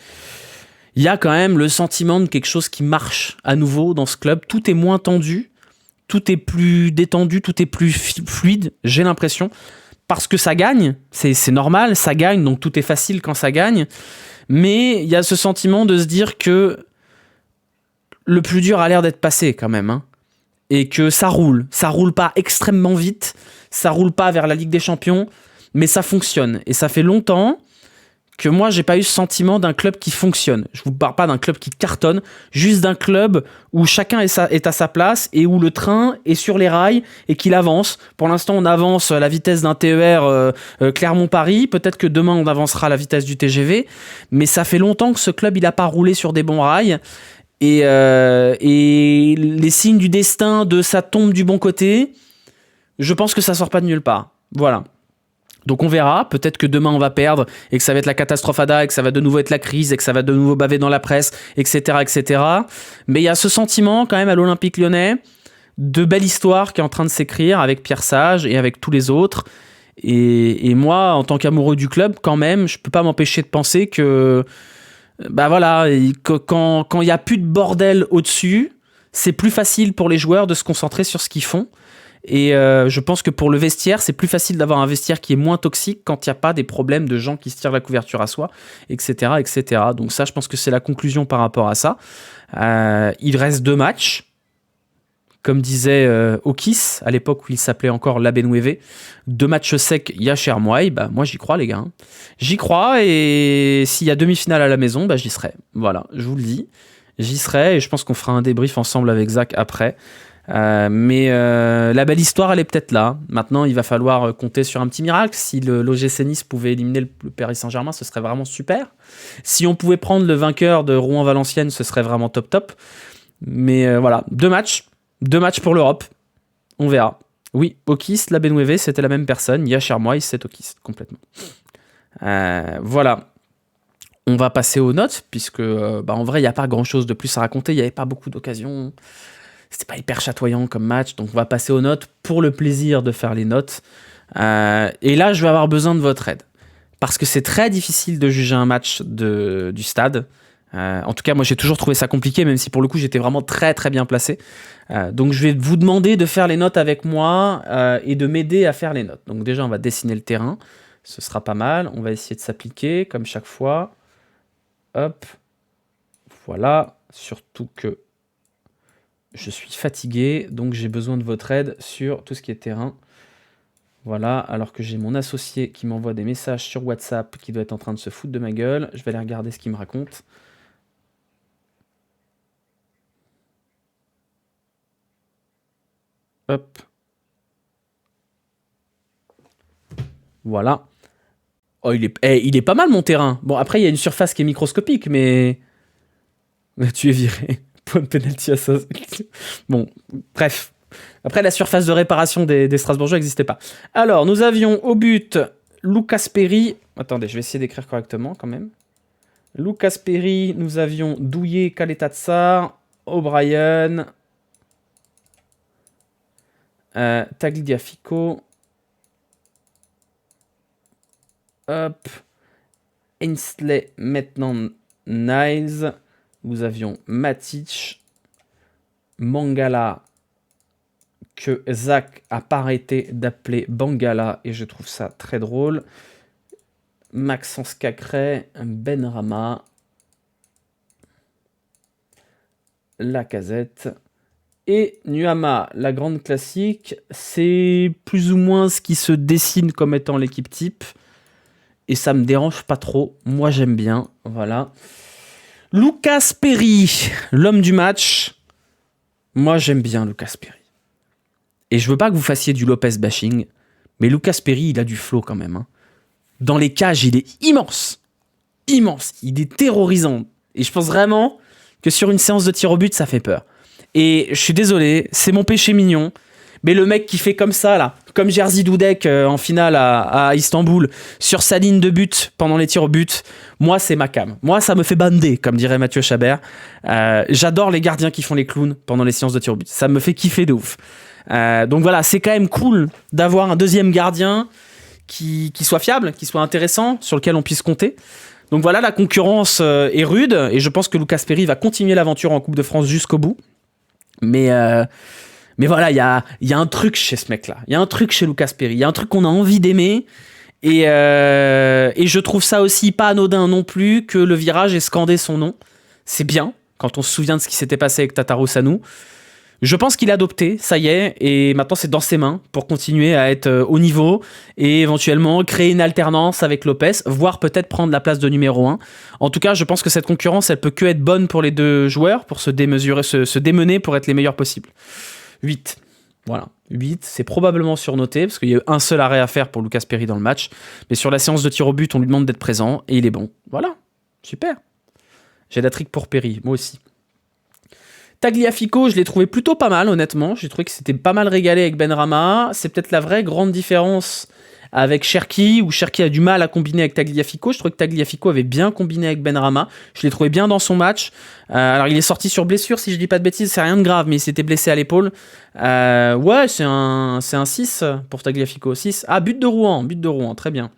Il y a quand même le sentiment de quelque chose qui marche à nouveau dans ce club. Tout est moins tendu, tout est plus détendu, tout est plus fluide, j'ai l'impression. Parce que ça gagne, c'est normal, ça gagne, donc tout est facile quand ça gagne. Mais il y a ce sentiment de se dire que le plus dur a l'air d'être passé quand même, hein. Et que ça roule pas extrêmement vite, ça roule pas vers la Ligue des Champions, mais ça fonctionne. Et ça fait longtemps que moi, j'ai pas eu ce sentiment d'un club qui fonctionne. Je vous parle pas d'un club qui cartonne, juste d'un club où chacun est à sa place et où le train est sur les rails et qu'il avance. Pour l'instant, on avance à la vitesse d'un TER Clermont-Paris. Peut-être que demain, on avancera à la vitesse du TGV. Mais ça fait longtemps que ce club, il a pas roulé sur des bons rails. Et les signes du destin de ça tombe du bon côté, je pense que ça sort pas de nulle part. Voilà. Donc on verra, peut-être que demain on va perdre et que ça va être la catastrophe et que ça va de nouveau être la crise et que ça va de nouveau baver dans la presse, etc. etc. Mais il y a ce sentiment quand même à l'Olympique Lyonnais de belle histoire qui est en train de s'écrire avec Pierre Sage et avec tous les autres. Et moi, en tant qu'amoureux du club, quand même, je peux pas m'empêcher de penser que bah voilà, quand il n'y a plus de bordel au-dessus, c'est plus facile pour les joueurs de se concentrer sur ce qu'ils font. Et je pense que pour le vestiaire, c'est plus facile d'avoir un vestiaire qui est moins toxique quand il n'y a pas des problèmes de gens qui se tirent la couverture à soi, etc. etc. Donc ça, je pense que c'est la conclusion par rapport à ça. Il reste 2 matchs. Comme disait Okis, à l'époque où il s'appelait encore La Benoueve, 2 matchs secs, il y a Chermoy, bah moi j'y crois les gars. J'y crois et s'il y a demi-finale à la maison, bah j'y serai. Voilà, je vous le dis. J'y serai et je pense qu'on fera un débrief ensemble avec Zach après. Mais la belle histoire, elle est peut-être là. Maintenant, il va falloir compter sur un petit miracle. Si l'OGC Nice pouvait éliminer le Paris Saint-Germain, ce serait vraiment super. Si on pouvait prendre le vainqueur de Rouen-Valenciennes, ce serait vraiment top. Mais voilà, 2 matchs. 2 matchs pour l'Europe. On verra. Oui, Okis, La Benoueve, c'était la même personne. Yacher Moi, c'est Okis, complètement. Voilà. On va passer aux notes, puisque en vrai, il n'y a pas grand-chose de plus à raconter. Il n'y avait pas beaucoup d'occasions. C'était pas hyper chatoyant comme match. Donc, on va passer aux notes pour le plaisir de faire les notes. Et là, je vais avoir besoin de votre aide. Parce que c'est très difficile de juger un match du stade. En tout cas, moi, j'ai toujours trouvé ça compliqué, même si pour le coup, j'étais vraiment très, très bien placé. Donc, je vais vous demander de faire les notes avec moi et de m'aider à faire les notes. Donc, déjà, on va dessiner le terrain. Ce sera pas mal. On va essayer de s'appliquer, comme chaque fois. Hop. Voilà. Surtout que je suis fatigué, donc j'ai besoin de votre aide sur tout ce qui est terrain. Voilà, alors que j'ai mon associé qui m'envoie des messages sur WhatsApp qui doit être en train de se foutre de ma gueule. Je vais aller regarder ce qu'il me raconte. Hop. Voilà. Oh, il est pas mal mon terrain. Bon, après, il y a une surface qui est microscopique, mais tu es viré. Point de pénalty à ça. Bon, bref. Après, la surface de réparation des Strasbourgeois n'existait pas. Alors, nous avions au but Lucas Perry. Attendez, je vais essayer d'écrire correctement quand même. Lucas Perry, nous avions Douillet, Kaletatsar, O'Brien, Tagliafico. Hop. Ainsley, maintenant Niles. Nous avions Matic, Mangala, que Zach a pas arrêté d'appeler Bangala, et je trouve ça très drôle. Maxence Cacré, Benrama, Lacazette et Nuama, la grande classique. C'est plus ou moins ce qui se dessine comme étant l'équipe type. Et ça me dérange pas trop. Moi, j'aime bien. Voilà. Lucas Perry, l'homme du match. Moi, j'aime bien Lucas Perry. Et je veux pas que vous fassiez du Lopez bashing, mais Lucas Perry, il a du flow quand même. Hein. Dans les cages, il est immense. Immense. Il est terrorisant. Et je pense vraiment que sur une séance de tir au but, ça fait peur. Et je suis désolé, c'est mon péché mignon, Mais le mec qui fait comme ça, là, comme Jerzy Dudek en finale à Istanbul, sur sa ligne de but pendant les tirs au but, moi, c'est ma cam. Moi, ça me fait bander, comme dirait Mathieu Chabert. J'adore les gardiens qui font les clowns pendant les séances de tirs au but. Ça me fait kiffer de ouf. Donc voilà, c'est quand même cool d'avoir un deuxième gardien qui soit fiable, qui soit intéressant, sur lequel on puisse compter. Donc voilà, la concurrence est rude, et je pense que Lucas Perry va continuer l'aventure en Coupe de France jusqu'au bout. Mais voilà, il y a un truc chez ce mec-là. Il y a un truc chez Lucas Perry. Il y a un truc qu'on a envie d'aimer. Et je trouve ça aussi pas anodin non plus que le virage ait scandé son nom. C'est bien, quand on se souvient de ce qui s'était passé avec Tataru Sanou. Je pense qu'il a adopté, ça y est, et maintenant c'est dans ses mains pour continuer à être au niveau et éventuellement créer une alternance avec Lopez, voire peut-être prendre la place de numéro 1. En tout cas, je pense que cette concurrence, elle peut que être bonne pour les deux joueurs, pour se démesurer, se démener pour être les meilleurs possibles. 8. Voilà. 8, c'est probablement surnoté, parce qu'il y a eu un seul arrêt à faire pour Lucas Perry dans le match. Mais sur la séance de tir au but, on lui demande d'être présent, et il est bon. Voilà. Super. J'ai la trick pour Perry, moi aussi. Tagliafico, je l'ai trouvé plutôt pas mal, honnêtement. J'ai trouvé que c'était pas mal régalé avec Benrahma. C'est peut-être la vraie grande différence avec Cherki, où Cherki a du mal à combiner avec Tagliafico. Je trouvais que Tagliafico avait bien combiné avec Benrahma. Je l'ai trouvé bien dans son match. Alors, il est sorti sur blessure, si je dis pas de bêtises, c'est rien de grave, mais il s'était blessé à l'épaule. Ouais, c'est un 6 pour Tagliafico. 6. Ah, but de Rouen, très bien.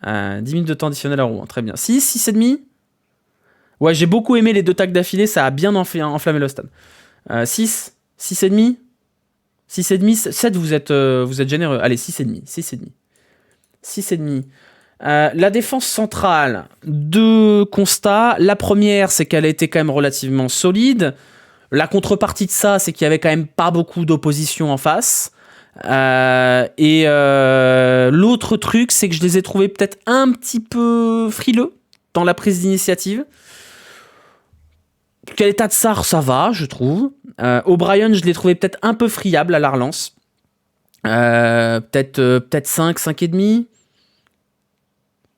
10 minutes de temps additionnel à Rouen, très bien. 6,5. Ouais, j'ai beaucoup aimé les 2 tacs d'affilée, ça a bien enflammé le stade. 6, 6,5, 6,5, 7, vous êtes généreux. Allez, 6,5, 6,5. 6,5. La défense centrale, 2 constats. La première, c'est qu'elle a été quand même relativement solide. La contrepartie de ça, c'est qu'il y avait quand même pas beaucoup d'opposition en face. L'autre truc, c'est que je les ai trouvés peut-être un petit peu frileux dans la prise d'initiative. Keita Tsar, ça va, je trouve. O'Brien, je l'ai trouvé peut-être un peu friable à la relance. Peut-être 5, 5,5.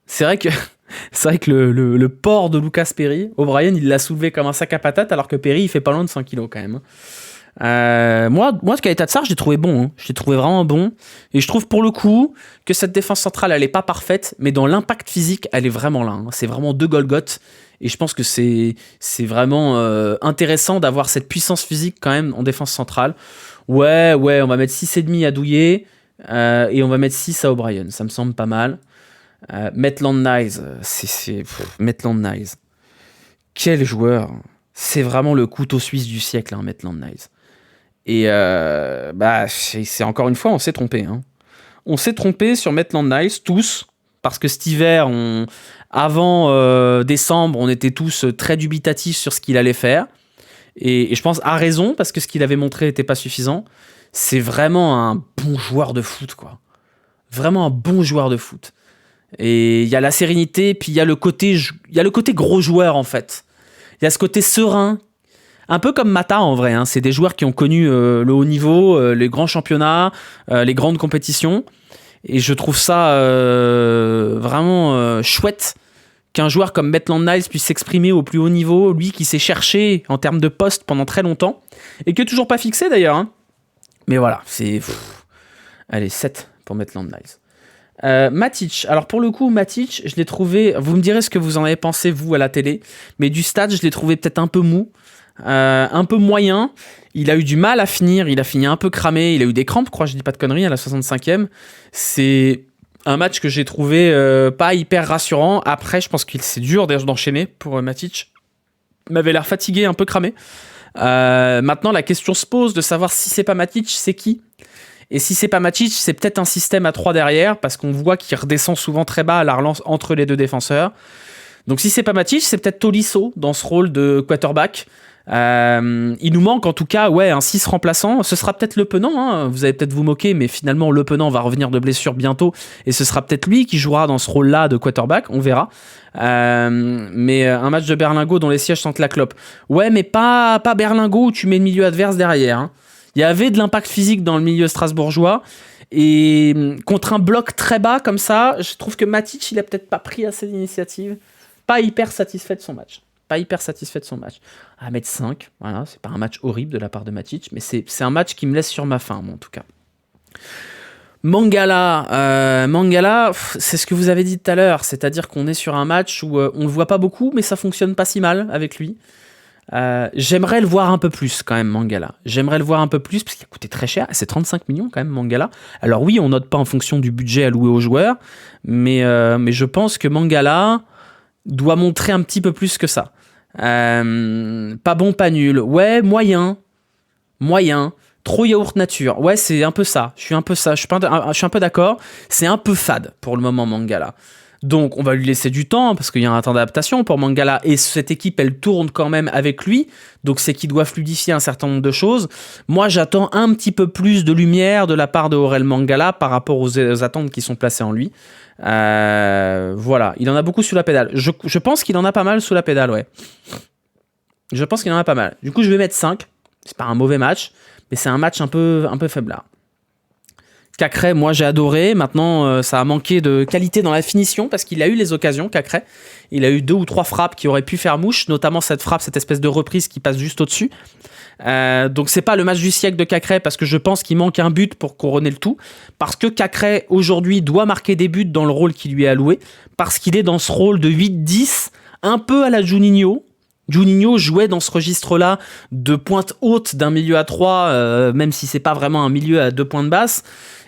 C'est vrai que le port de Lucas Perry, O'Brien, il l'a soulevé comme un sac à patates, alors que Perry, il fait pas loin de 5 kilos quand même. Moi, ce Keita Tsar, je l'ai trouvé bon. Je l'ai trouvé vraiment bon. Et je trouve pour le coup que cette défense centrale, elle est pas parfaite, mais dans l'impact physique, elle est vraiment là. C'est vraiment 2 Golgoth. Et je pense que c'est vraiment intéressant d'avoir cette puissance physique quand même en défense centrale. Ouais, on va mettre 6,5 à Douillet et on va mettre 6 à O'Brien. Ça me semble pas mal. Maitland-Niles, Maitland-Niles. Quel joueur. C'est vraiment le couteau suisse du siècle, Maitland-Niles. Et c'est encore une fois, on s'est trompé. On s'est trompé sur Maitland-Niles, tous, parce que cet hiver, avant décembre, on était tous très dubitatifs sur ce qu'il allait faire. Et je pense à raison, parce que ce qu'il avait montré n'était pas suffisant. C'est vraiment un bon joueur de foot, quoi. Vraiment un bon joueur de foot. Et il y a la sérénité, puis il y a le côté gros joueur, en fait. Il y a ce côté serein, un peu comme Mata, en vrai. C'est des joueurs qui ont connu le haut niveau, les grands championnats, les grandes compétitions. Et je trouve ça vraiment chouette qu'un joueur comme Maitland-Niles puisse s'exprimer au plus haut niveau, lui qui s'est cherché en termes de poste pendant très longtemps, et qui n'est toujours pas fixé d'ailleurs. Mais voilà, allez, 7 pour Maitland-Niles. Matic, alors pour le coup, Matic, je l'ai trouvé, vous me direz ce que vous en avez pensé, vous, à la télé, mais du stade, je l'ai trouvé peut-être un peu mou, un peu moyen. Il a eu du mal à finir, il a fini un peu cramé, il a eu des crampes, je crois, je dis pas de conneries, à la 65e. C'est un match que j'ai trouvé pas hyper rassurant. Après, je pense que c'est dur d'enchaîner pour Matic. Il m'avait l'air fatigué, un peu cramé. Maintenant, la question se pose de savoir si c'est pas Matic, c'est qui ? Et si c'est pas Matic, c'est peut-être un système à 3 derrière, parce qu'on voit qu'il redescend souvent très bas à la relance entre les 2 défenseurs. Donc si c'est pas Matic, c'est peut-être Tolisso dans ce rôle de quarterback. Il nous manque en tout cas un 6 remplaçant. Ce sera peut-être Le Penant, vous allez peut-être vous moquer, mais finalement Le Penant va revenir de blessure bientôt et ce sera peut-être lui qui jouera dans ce rôle-là de quarterback, on verra. Mais un match de Berlingot dont les sièges sentent la clope. Ouais, mais pas Berlingot où tu mets le milieu adverse derrière. Il y avait de l'impact physique dans le milieu strasbourgeois et contre un bloc très bas comme ça, je trouve que Matic, il a peut-être pas pris assez d'initiative. Pas hyper satisfait de son match. À mettre 5, voilà, c'est pas un match horrible de la part de Matic, mais c'est un match qui me laisse sur ma faim, moi, en tout cas. Mangala, c'est ce que vous avez dit tout à l'heure, c'est-à-dire qu'on est sur un match où on le voit pas beaucoup, mais ça fonctionne pas si mal avec lui. J'aimerais le voir un peu plus quand même, Mangala. J'aimerais le voir un peu plus parce qu'il a coûté très cher. C'est 35 millions quand même, Mangala. Alors oui, on note pas en fonction du budget alloué aux joueurs, mais je pense que Mangala doit montrer un petit peu plus que ça. Pas bon, pas nul. Ouais, moyen. Trop yaourt nature. Ouais, c'est un peu ça. Je suis un peu d'accord. C'est un peu fade pour le moment, Mangala. Donc, on va lui laisser du temps parce qu'il y a un temps d'adaptation pour Mangala. Et cette équipe, elle tourne quand même avec lui. Donc, c'est qu'il doit fluidifier un certain nombre de choses. Moi, j'attends un petit peu plus de lumière de la part de Aurel Mangala par rapport aux attentes qui sont placées en lui. Voilà. Il en a beaucoup sous la pédale. Je pense qu'il en a pas mal sous la pédale, ouais. Je pense qu'il en a pas mal. Du coup, je vais mettre 5. C'est pas un mauvais match, mais c'est un match un peu faiblard. Cacré, moi j'ai adoré. Maintenant, ça a manqué de qualité dans la finition parce qu'il a eu les occasions, Cacré. Il a eu 2 ou 3 frappes qui auraient pu faire mouche, notamment cette frappe, cette espèce de reprise qui passe juste au-dessus. Donc c'est pas le match du siècle de Cacré parce que je pense qu'il manque un but pour couronner le tout. Parce que Cacré, aujourd'hui, doit marquer des buts dans le rôle qui lui est alloué. Parce qu'il est dans ce rôle de 8-10, un peu à la Juninho. Juninho jouait dans ce registre-là de pointe haute d'un milieu à 3, même si c'est pas vraiment un milieu à 2 points de basse.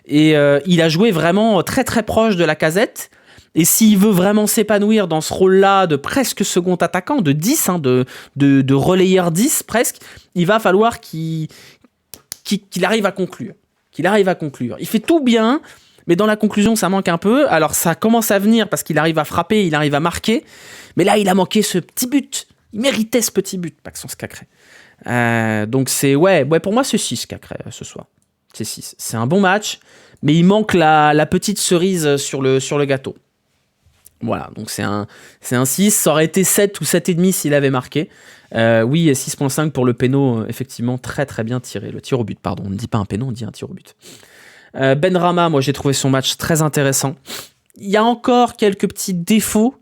Et il a joué vraiment très très proche de Lacazette. Et s'il veut vraiment s'épanouir dans ce rôle-là de presque second attaquant, de 10, de relayeur 10 presque, il va falloir qu'il arrive à conclure. Il fait tout bien, mais dans la conclusion, ça manque un peu. Alors ça commence à venir parce qu'il arrive à frapper, il arrive à marquer. Mais là, il a manqué ce petit but. Il méritait ce petit but, Maxence Cacré. Donc c'est... Ouais, pour moi, c'est 6, Cacré, ce soir. C'est 6. C'est un bon match, mais il manque la petite cerise sur le gâteau. Voilà, donc c'est un 6. Ça aurait été 7 ou 7,5 s'il avait marqué. Oui, 6,5 pour le péno, effectivement, très très bien tiré. Le tir au but, pardon. On ne dit pas un péno, on dit un tir au but. Benrahma, moi j'ai trouvé son match très intéressant. Il y a encore quelques petits défauts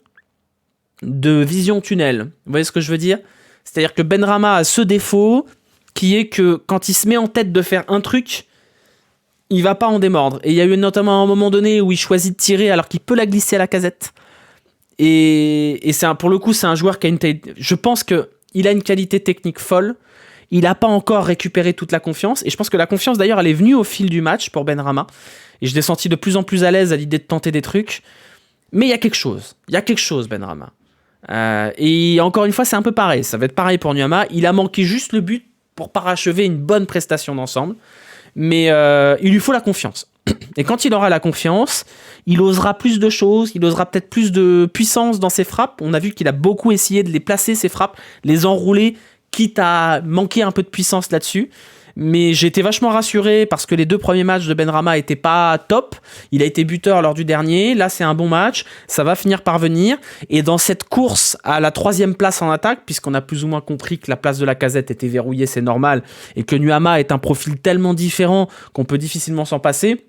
de vision tunnel. Vous voyez ce que je veux dire ? C'est-à-dire que Benrahma a ce défaut qui est que quand il se met en tête de faire un truc, il va pas en démordre. Et il y a eu notamment un moment donné où il choisit de tirer alors qu'il peut la glisser à Lacazette. Et pour le coup, c'est un joueur qui a une je pense qu'il a une qualité technique folle. Il n'a pas encore récupéré toute la confiance. Et je pense que la confiance, d'ailleurs, elle est venue au fil du match pour Benrahma. Et je l'ai senti de plus en plus à l'aise à l'idée de tenter des trucs. Mais il y a quelque chose. Benrahma. Et encore une fois, c'est un peu pareil. Ça va être pareil pour Nuama. Il a manqué juste le but pour parachever une bonne prestation d'ensemble. Mais il lui faut la confiance. Et quand il aura la confiance, il osera plus de choses, il osera peut-être plus de puissance dans ses frappes. On a vu qu'il a beaucoup essayé de les placer, ses frappes, les enrouler, quitte à manquer un peu de puissance là-dessus. Mais j'ai été vachement rassuré parce que les 2 premiers matchs de Benrahma étaient pas top. Il a été buteur lors du dernier. Là, c'est un bon match. Ça va finir par venir. Et dans cette course à la 3e place en attaque, puisqu'on a plus ou moins compris que la place de Lacazette était verrouillée, c'est normal, et que Nuama est un profil tellement différent qu'on peut difficilement s'en passer,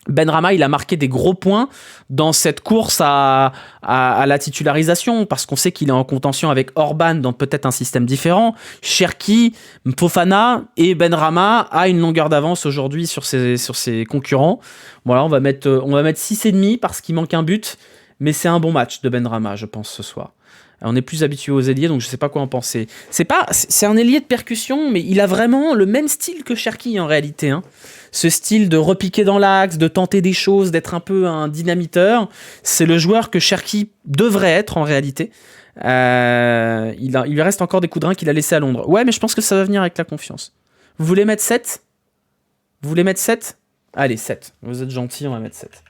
Benrahma, il a marqué des gros points dans cette course à la titularisation, parce qu'on sait qu'il est en contention avec Orban dans peut-être un système différent. Cherki, Fofana et Benrahma a une longueur d'avance aujourd'hui sur ses concurrents. Voilà, on va mettre 6,5 parce qu'il manque un but, mais c'est un bon match de Benrahma, je pense, ce soir. On est plus habitué aux ailiers, donc je sais pas quoi en penser. C'est un ailier de percussion, mais il a vraiment le même style que Cherki en réalité, hein. Ce style de repiquer dans l'axe, de tenter des choses, d'être un peu un dynamiteur, c'est le joueur que Cherki devrait être en réalité. Il lui reste encore des coups de rein qu'il a laissés à Londres. Ouais, mais je pense que ça va venir avec la confiance. Vous voulez mettre 7 ? Allez, 7. Vous êtes gentils, on va mettre 7.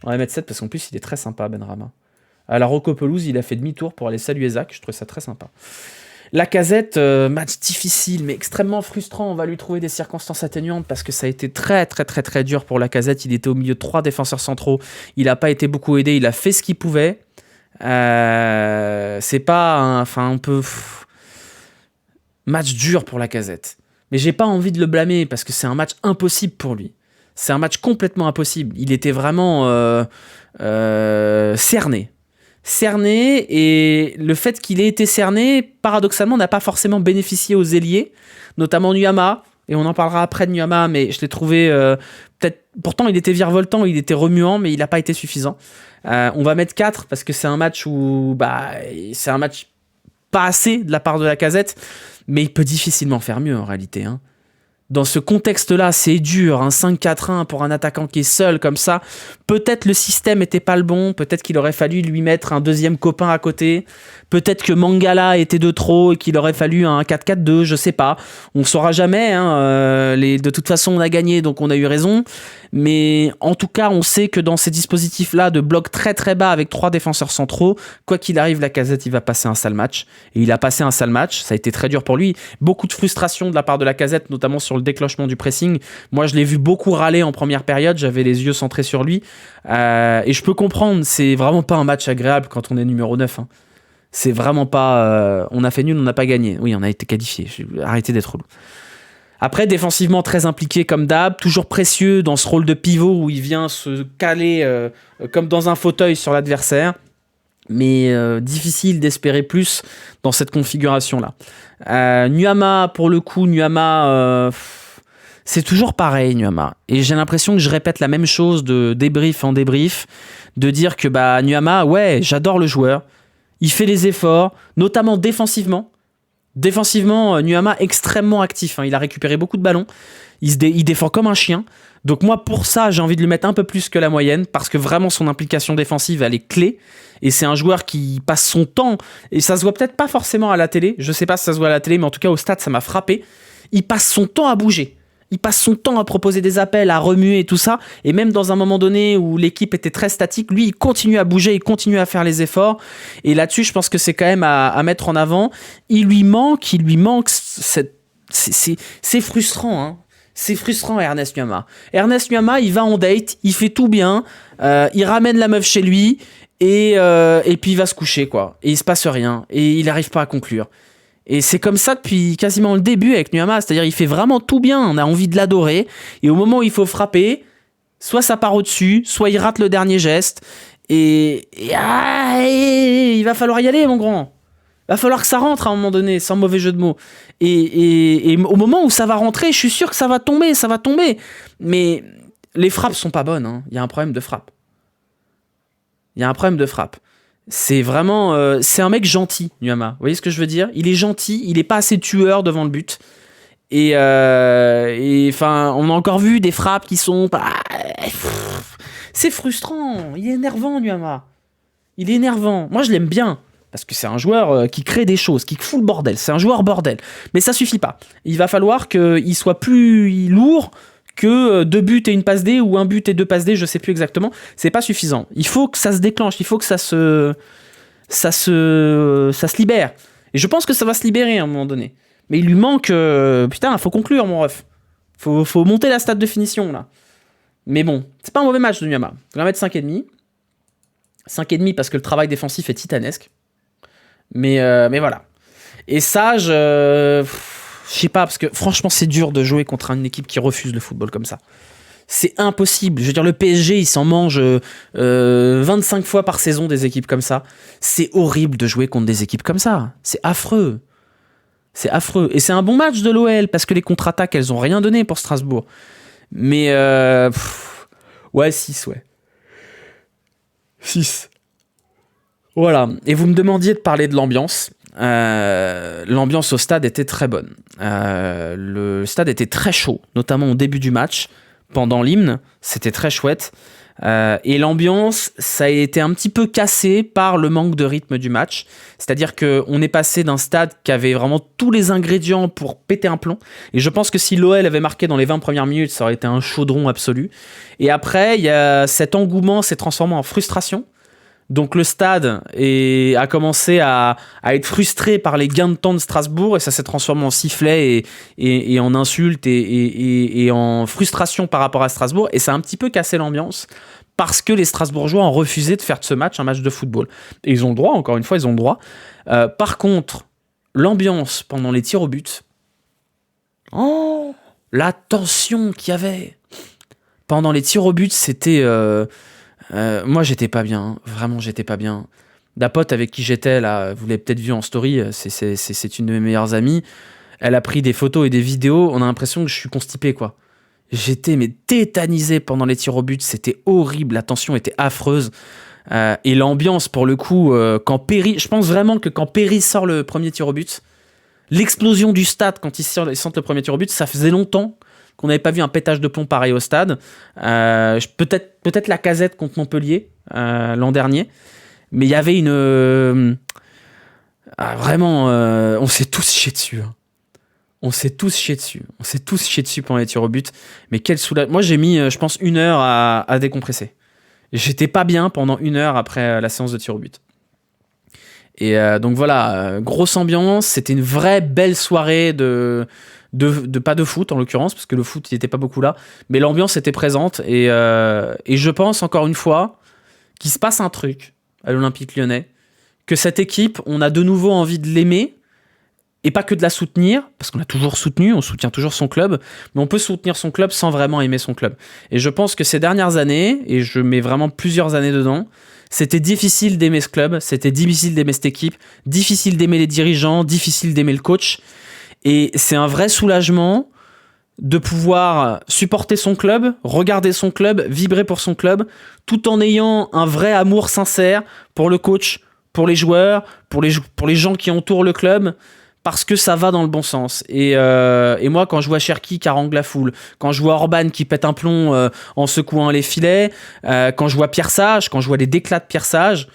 On va mettre 7 parce qu'en plus, il est très sympa, Benrahma. À la Rocco Pelouse, il a fait demi-tour pour aller saluer Zach. Je trouve ça très sympa. Lacazette, match difficile, mais extrêmement frustrant. On va lui trouver des circonstances atténuantes parce que ça a été très, très, très, très dur pour Lacazette. Il était au milieu de 3 défenseurs centraux. Il n'a pas été beaucoup aidé. Il a fait ce qu'il pouvait. C'est pas un peu... Match dur pour Lacazette. Mais j'ai pas envie de le blâmer parce que c'est un match impossible pour lui. C'est un match complètement impossible. Il était vraiment cerné. Et le fait qu'il ait été cerné, paradoxalement, n'a pas forcément bénéficié aux ailiers, notamment Nuama, et on en parlera après de Nuama, mais je l'ai trouvé peut-être. Pourtant, il était virevoltant, il était remuant, mais il n'a pas été suffisant. On va mettre 4 parce que c'est un match où c'est un match pas assez de la part de Lacazette, mais il peut difficilement faire mieux en réalité. Hein. Dans ce contexte-là, c'est dur, un 5-4-1 pour un attaquant qui est seul comme ça. Peut-être le système était pas le bon, peut-être qu'il aurait fallu lui mettre un deuxième copain à côté, peut-être que Mangala était de trop et qu'il aurait fallu un 4-4-2, je sais pas. On saura jamais, hein, de toute façon on a gagné donc on a eu raison. Mais en tout cas, on sait que dans ces dispositifs-là de bloc très très bas avec 3 défenseurs centraux, quoi qu'il arrive, Lacazette, il va passer un sale match. Et il a passé un sale match, ça a été très dur pour lui. Beaucoup de frustration de la part de Lacazette, notamment sur le déclenchement du pressing. Moi, je l'ai vu beaucoup râler en première période, j'avais les yeux centrés sur lui. Et je peux comprendre, c'est vraiment pas un match agréable quand on est numéro 9. Hein. C'est vraiment pas... on a fait nul, on n'a pas gagné. Oui, on a été qualifié. Arrêtez d'être relou. Après, défensivement, très impliqué comme d'hab, toujours précieux dans ce rôle de pivot où il vient se caler comme dans un fauteuil sur l'adversaire. Mais difficile d'espérer plus dans cette configuration-là. Nuama, pour le coup, c'est toujours pareil, Nuama. Et j'ai l'impression que je répète la même chose de débrief en débrief, de dire que Nuama, ouais, j'adore le joueur, il fait les efforts, notamment défensivement. Défensivement, Nuama extrêmement actif. Hein. Il a récupéré beaucoup de ballons. Il défend comme un chien. Donc moi, pour ça, j'ai envie de lui mettre un peu plus que la moyenne parce que vraiment, son implication défensive, elle est clé. Et c'est un joueur qui passe son temps. Et ça se voit peut-être pas forcément à la télé. Je sais pas si ça se voit à la télé, mais en tout cas, au stade, ça m'a frappé. Il passe son temps à bouger. Il passe son temps à proposer des appels, à remuer et tout ça. Et même dans un moment donné où l'équipe était très statique, lui, il continue à bouger, il continue à faire les efforts. Et là-dessus, je pense que c'est quand même à mettre en avant. Il lui manque c'est frustrant, hein. C'est frustrant, Ernest Nuama. Ernest Nuama, il va en date, il fait tout bien, il ramène la meuf chez lui, et puis il va se coucher, quoi. Et il se passe rien, et il n'arrive pas à conclure. Et c'est comme ça depuis quasiment le début avec Nuama, c'est-à-dire il fait vraiment tout bien, on a envie de l'adorer, et au moment où il faut frapper, soit ça part au-dessus, soit il rate le dernier geste, et il va falloir y aller, mon grand. Va falloir que ça rentre à un moment donné, sans mauvais jeu de mots. Et au moment où ça va rentrer, je suis sûr que ça va tomber. Mais les frappes sont pas bonnes. Hein. Il y a un problème de frappe. C'est vraiment... c'est un mec gentil, Nuama. Vous voyez ce que je veux dire ? Il est gentil, il est pas assez tueur devant le but. Et enfin, on a encore vu des frappes qui sont... c'est frustrant. Il est énervant, Nuama. Il est énervant. Moi, je l'aime bien. Parce que c'est un joueur qui crée des choses, qui fout le bordel. C'est un joueur bordel. Mais ça suffit pas. Il va falloir qu'il soit plus lourd que 2 buts et une passe D, ou 1 but et 2 passes D, je sais plus exactement. C'est pas suffisant. Il faut que ça se déclenche. Il faut que ça se libère. Et je pense que ça va se libérer à un moment donné. Mais il lui manque... putain, faut conclure, mon ref. Faut monter la stade de finition, là. Mais bon, c'est pas un mauvais match de Nuama. On va mettre 5,5. 5,5 parce que le travail défensif est titanesque. Mais voilà. Et ça, je sais pas, parce que franchement, c'est dur de jouer contre une équipe qui refuse le football comme ça. C'est impossible. Je veux dire, le PSG, il s'en mange 25 fois par saison des équipes comme ça. C'est horrible de jouer contre des équipes comme ça. C'est affreux. C'est affreux. Et c'est un bon match de l'OL, parce que les contre-attaques, elles ont rien donné pour Strasbourg. Mais ouais, 6, ouais. 6. Voilà, et vous me demandiez de parler de l'ambiance. L'ambiance au stade était très bonne. Le stade était très chaud, notamment au début du match, pendant l'hymne, c'était très chouette. Et l'ambiance, ça a été un petit peu cassé par le manque de rythme du match. C'est-à-dire qu'on est passé d'un stade qui avait vraiment tous les ingrédients pour péter un plomb. Et je pense que si l'OL avait marqué dans les 20 premières minutes, ça aurait été un chaudron absolu. Et après, il y a cet engouement s'est transformé en frustration. Donc le stade a commencé à être frustré par les gains de temps de Strasbourg, et ça s'est transformé en sifflet et en insultes et en frustration par rapport à Strasbourg, et ça a un petit peu cassé l'ambiance parce que les Strasbourgeois ont refusé de faire de ce match un match de football. Et ils ont le droit, encore une fois, ils ont le droit. Par contre, l'ambiance pendant les tirs au but, la tension qu'il y avait pendant les tirs au but, c'était... moi, j'étais pas bien, hein. Vraiment, j'étais pas bien. La pote avec qui j'étais, là, vous l'avez peut-être vu en story, c'est une de mes meilleures amies. Elle a pris des photos et des vidéos. On a l'impression que je suis constipé, quoi. J'étais mais tétanisé pendant les tirs au but. C'était horrible. La tension était affreuse. Et l'ambiance, pour le coup, quand Perry... Je pense vraiment que quand Perry sort le premier tir au but, l'explosion du stade quand ils sentent le premier tir au but, ça faisait longtemps qu'on n'avait pas vu un pétage de plomb pareil au stade. Peut-être la Casette contre Montpellier l'an dernier. Mais il y avait une... vraiment, on s'est tous chiés dessus. Hein. On s'est tous chiés dessus pendant les tirs au but. Mais quel soulagement. Moi, j'ai mis, je pense, 1 heure à décompresser. J'étais pas bien pendant 1 heure après la séance de tir au but. Et donc voilà, grosse ambiance. C'était une vraie belle soirée de pas de foot en l'occurrence, parce que le foot, il n'était pas beaucoup là. Mais l'ambiance était présente. Et je pense, encore une fois, qu'il se passe un truc à l'Olympique Lyonnais. Que cette équipe, on a de nouveau envie de l'aimer. Et pas que de la soutenir, parce qu'on l'a toujours soutenu, on soutient toujours son club, mais on peut soutenir son club sans vraiment aimer son club. Et je pense que ces dernières années, et je mets vraiment plusieurs années dedans, c'était difficile d'aimer ce club, c'était difficile d'aimer cette équipe, difficile d'aimer les dirigeants, difficile d'aimer le coach. Et c'est un vrai soulagement de pouvoir supporter son club, regarder son club, vibrer pour son club, tout en ayant un vrai amour sincère pour le coach, pour les joueurs, pour les gens qui entourent le club, parce que ça va dans le bon sens. Et moi, quand je vois Cherki qui harangue la foule, quand je vois Orban qui pète un plomb en secouant les filets, quand je vois Pierre Sage, quand je vois les déclats de Pierre Sage,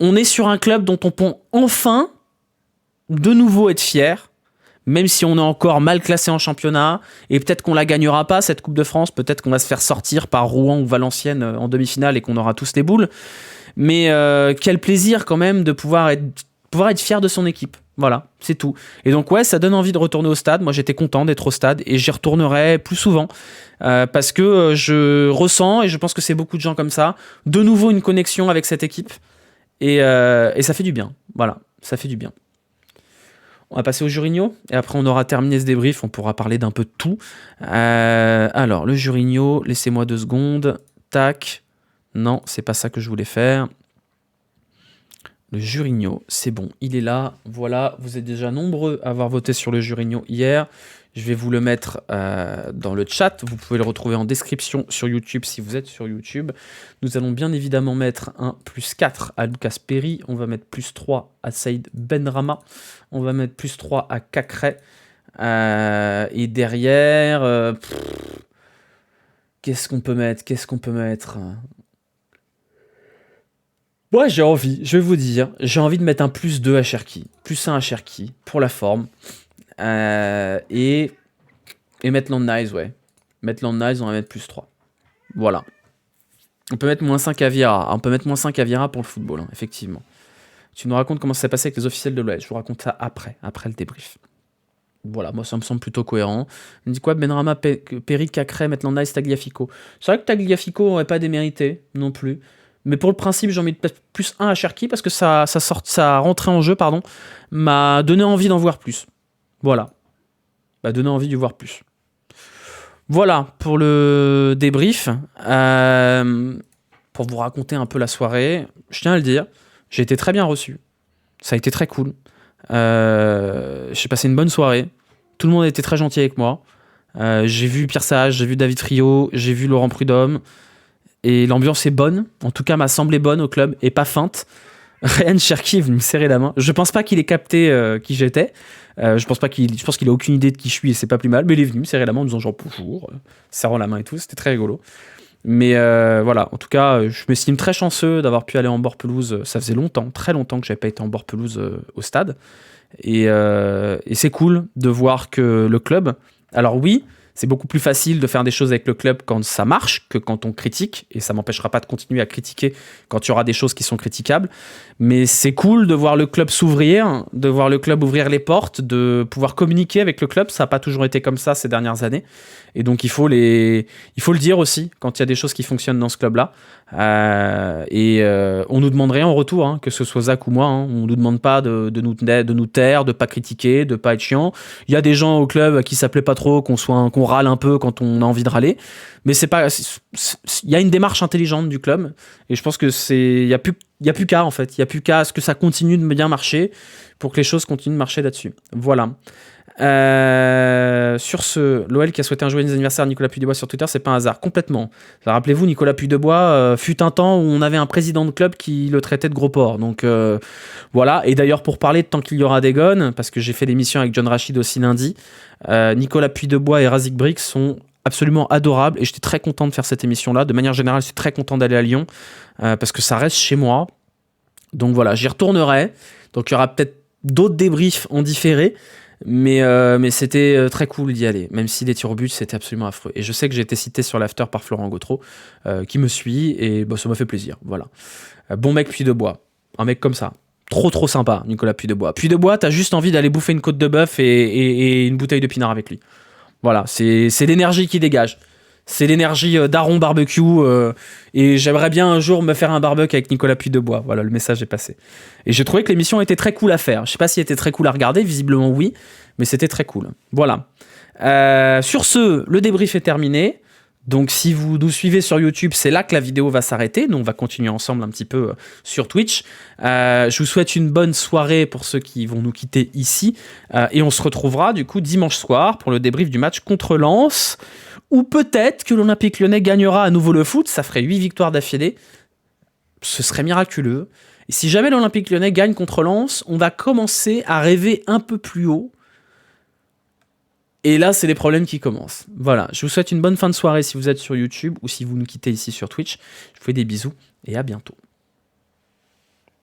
on est sur un club dont on peut enfin de nouveau être fier, même si on est encore mal classé en championnat, et peut-être qu'on la gagnera pas, cette Coupe de France, peut-être qu'on va se faire sortir par Rouen ou Valenciennes en demi-finale et qu'on aura tous les boules. Mais quel plaisir quand même de pouvoir être fier de son équipe. Voilà, c'est tout. Et donc ouais, ça donne envie de retourner au stade. Moi, j'étais content d'être au stade et j'y retournerai plus souvent parce que je ressens, et je pense que c'est beaucoup de gens comme ça, de nouveau une connexion avec cette équipe et ça fait du bien. Voilà, ça fait du bien. On va passer au Jurigno et après on aura terminé ce débrief, on pourra parler d'un peu de tout. Alors, le Jurigno, laissez-moi 2 secondes. Tac. Non, c'est pas ça que je voulais faire. Le Jurigno, c'est bon, il est là. Voilà, vous êtes déjà nombreux à avoir voté sur le Jurigno hier. Je vais vous le mettre dans le chat. Vous pouvez le retrouver en description sur YouTube si vous êtes sur YouTube. Nous allons bien évidemment mettre un +4 à Lucas Perry. On va mettre +3 à Saïd Benrahma. On va mettre +3 à Cacré. Et derrière... qu'est-ce qu'on peut mettre Ouais, j'ai envie, je vais vous dire, j'ai envie de mettre un +2 à Cherki, +1 à Cherki, pour la forme. Et Maitland Niles, ouais. Maitland Niles, on va mettre +3. Voilà. On peut mettre -5 à Vieira. On peut mettre -5 à Vieira pour le football, hein, effectivement. Tu nous racontes comment ça s'est passé avec les officiels de l'OL. Je vous raconte ça après le débrief. Voilà, moi ça me semble plutôt cohérent. On me dit quoi? Benrahma, Perry, Cacré, Maitland Niles, Tagliafico. C'est vrai que Tagliafico n'aurait pas démérité non plus. Mais pour le principe, j'ai envie de mettre +1 à Cherki parce que sa rentrée en jeu, m'a donné envie d'en voir plus. Voilà. M'a donné envie de voir plus. Voilà pour le débrief. Pour vous raconter un peu la soirée, je tiens à le dire, j'ai été très bien reçu. Ça a été très cool. J'ai passé une bonne soirée. Tout le monde a été très gentil avec moi. J'ai vu Pierre Sage, j'ai vu David Friot, j'ai vu Laurent Prudhomme. Et l'ambiance est bonne, en tout cas m'a semblé bonne au club, et pas feinte. Ryan Cherki est venu me serrer la main. Je pense pas qu'il ait capté qui j'étais. Je pense qu'il a aucune idée de qui je suis, et c'est pas plus mal. Mais il est venu me serrer la main en me disant genre bonjour, serrant la main et tout. C'était très rigolo. Mais voilà, en tout cas, je m'estime très chanceux d'avoir pu aller en bord pelouse. Ça faisait longtemps, très longtemps que j'avais pas été en bord pelouse au stade. Et c'est cool de voir que le club... Alors oui, c'est beaucoup plus facile de faire des choses avec le club quand ça marche que quand on critique, et ça m'empêchera pas de continuer à critiquer quand il y aura des choses qui sont critiquables, mais c'est cool de voir le club s'ouvrir, de voir le club ouvrir les portes, de pouvoir communiquer avec le club. Ça n'a pas toujours été comme ça ces dernières années, et donc il faut le dire aussi quand il y a des choses qui fonctionnent dans ce club-là. On nous demande rien en retour, hein, que ce soit Zach ou moi, hein. On nous demande pas de nous taire, de pas critiquer, de pas être chiant. Il y a des gens au club qui s'appelaient pas trop, qu'on qu'on râle un peu quand on a envie de râler. Mais il y a une démarche intelligente du club. Et je pense que il y a plus qu'à, en fait. Il y a plus qu'à ce que ça continue de bien marcher pour que les choses continuent de marcher là-dessus. Voilà. Sur ce, l'OL qui a souhaité un joyeux anniversaire à Nicolas Puy-Desbois sur Twitter, c'est pas un hasard, complètement. Rappelez-vous, Nicolas Puy-Desbois fut un temps où on avait un président de club qui le traitait de gros porc. Donc voilà. Et d'ailleurs, pour parler de Tant qu'il y aura des gones, parce que j'ai fait l'émission avec John Rachid aussi lundi, Nicolas Puy-Desbois et Razik Brick sont absolument adorables et j'étais très content de faire cette émission-là. De manière générale, je suis très content d'aller à Lyon parce que ça reste chez moi. Donc voilà, j'y retournerai. Donc il y aura peut-être d'autres débriefs en différé. Mais c'était très cool d'y aller, même si les tirs au but c'était absolument affreux. Et je sais que j'ai été cité sur l'after par Florent Gautreau, qui me suit, et ça m'a fait plaisir. Voilà. Bon mec Puy-Desbois, un mec comme ça. Trop sympa, Nicolas Puy-Desbois. Puy-Desbois, t'as juste envie d'aller bouffer une côte de bœuf et une bouteille de pinard avec lui. Voilà, c'est l'énergie qui dégage. C'est l'énergie d'Aron Barbecue. Et j'aimerais bien un jour me faire un barbecue avec Nicolas Puy-Desbois. Voilà, le message est passé. Et j'ai trouvé que l'émission était très cool à faire. Je sais pas si elle était très cool à regarder, visiblement oui, mais c'était très cool. Voilà. Sur ce, le débrief est terminé. Donc si vous nous suivez sur YouTube, c'est là que la vidéo va s'arrêter. Nous, on va continuer ensemble un petit peu sur Twitch. Je vous souhaite une bonne soirée pour ceux qui vont nous quitter ici. Et on se retrouvera du coup dimanche soir pour le débrief du match contre Lens. Ou peut-être que l'Olympique Lyonnais gagnera à nouveau le foot. Ça ferait 8 victoires d'affilée. Ce serait miraculeux. Et si jamais l'Olympique Lyonnais gagne contre Lens, on va commencer à rêver un peu plus haut. Et là, c'est les problèmes qui commencent. Voilà, je vous souhaite une bonne fin de soirée si vous êtes sur YouTube ou si vous nous quittez ici sur Twitch. Je vous fais des bisous et à bientôt.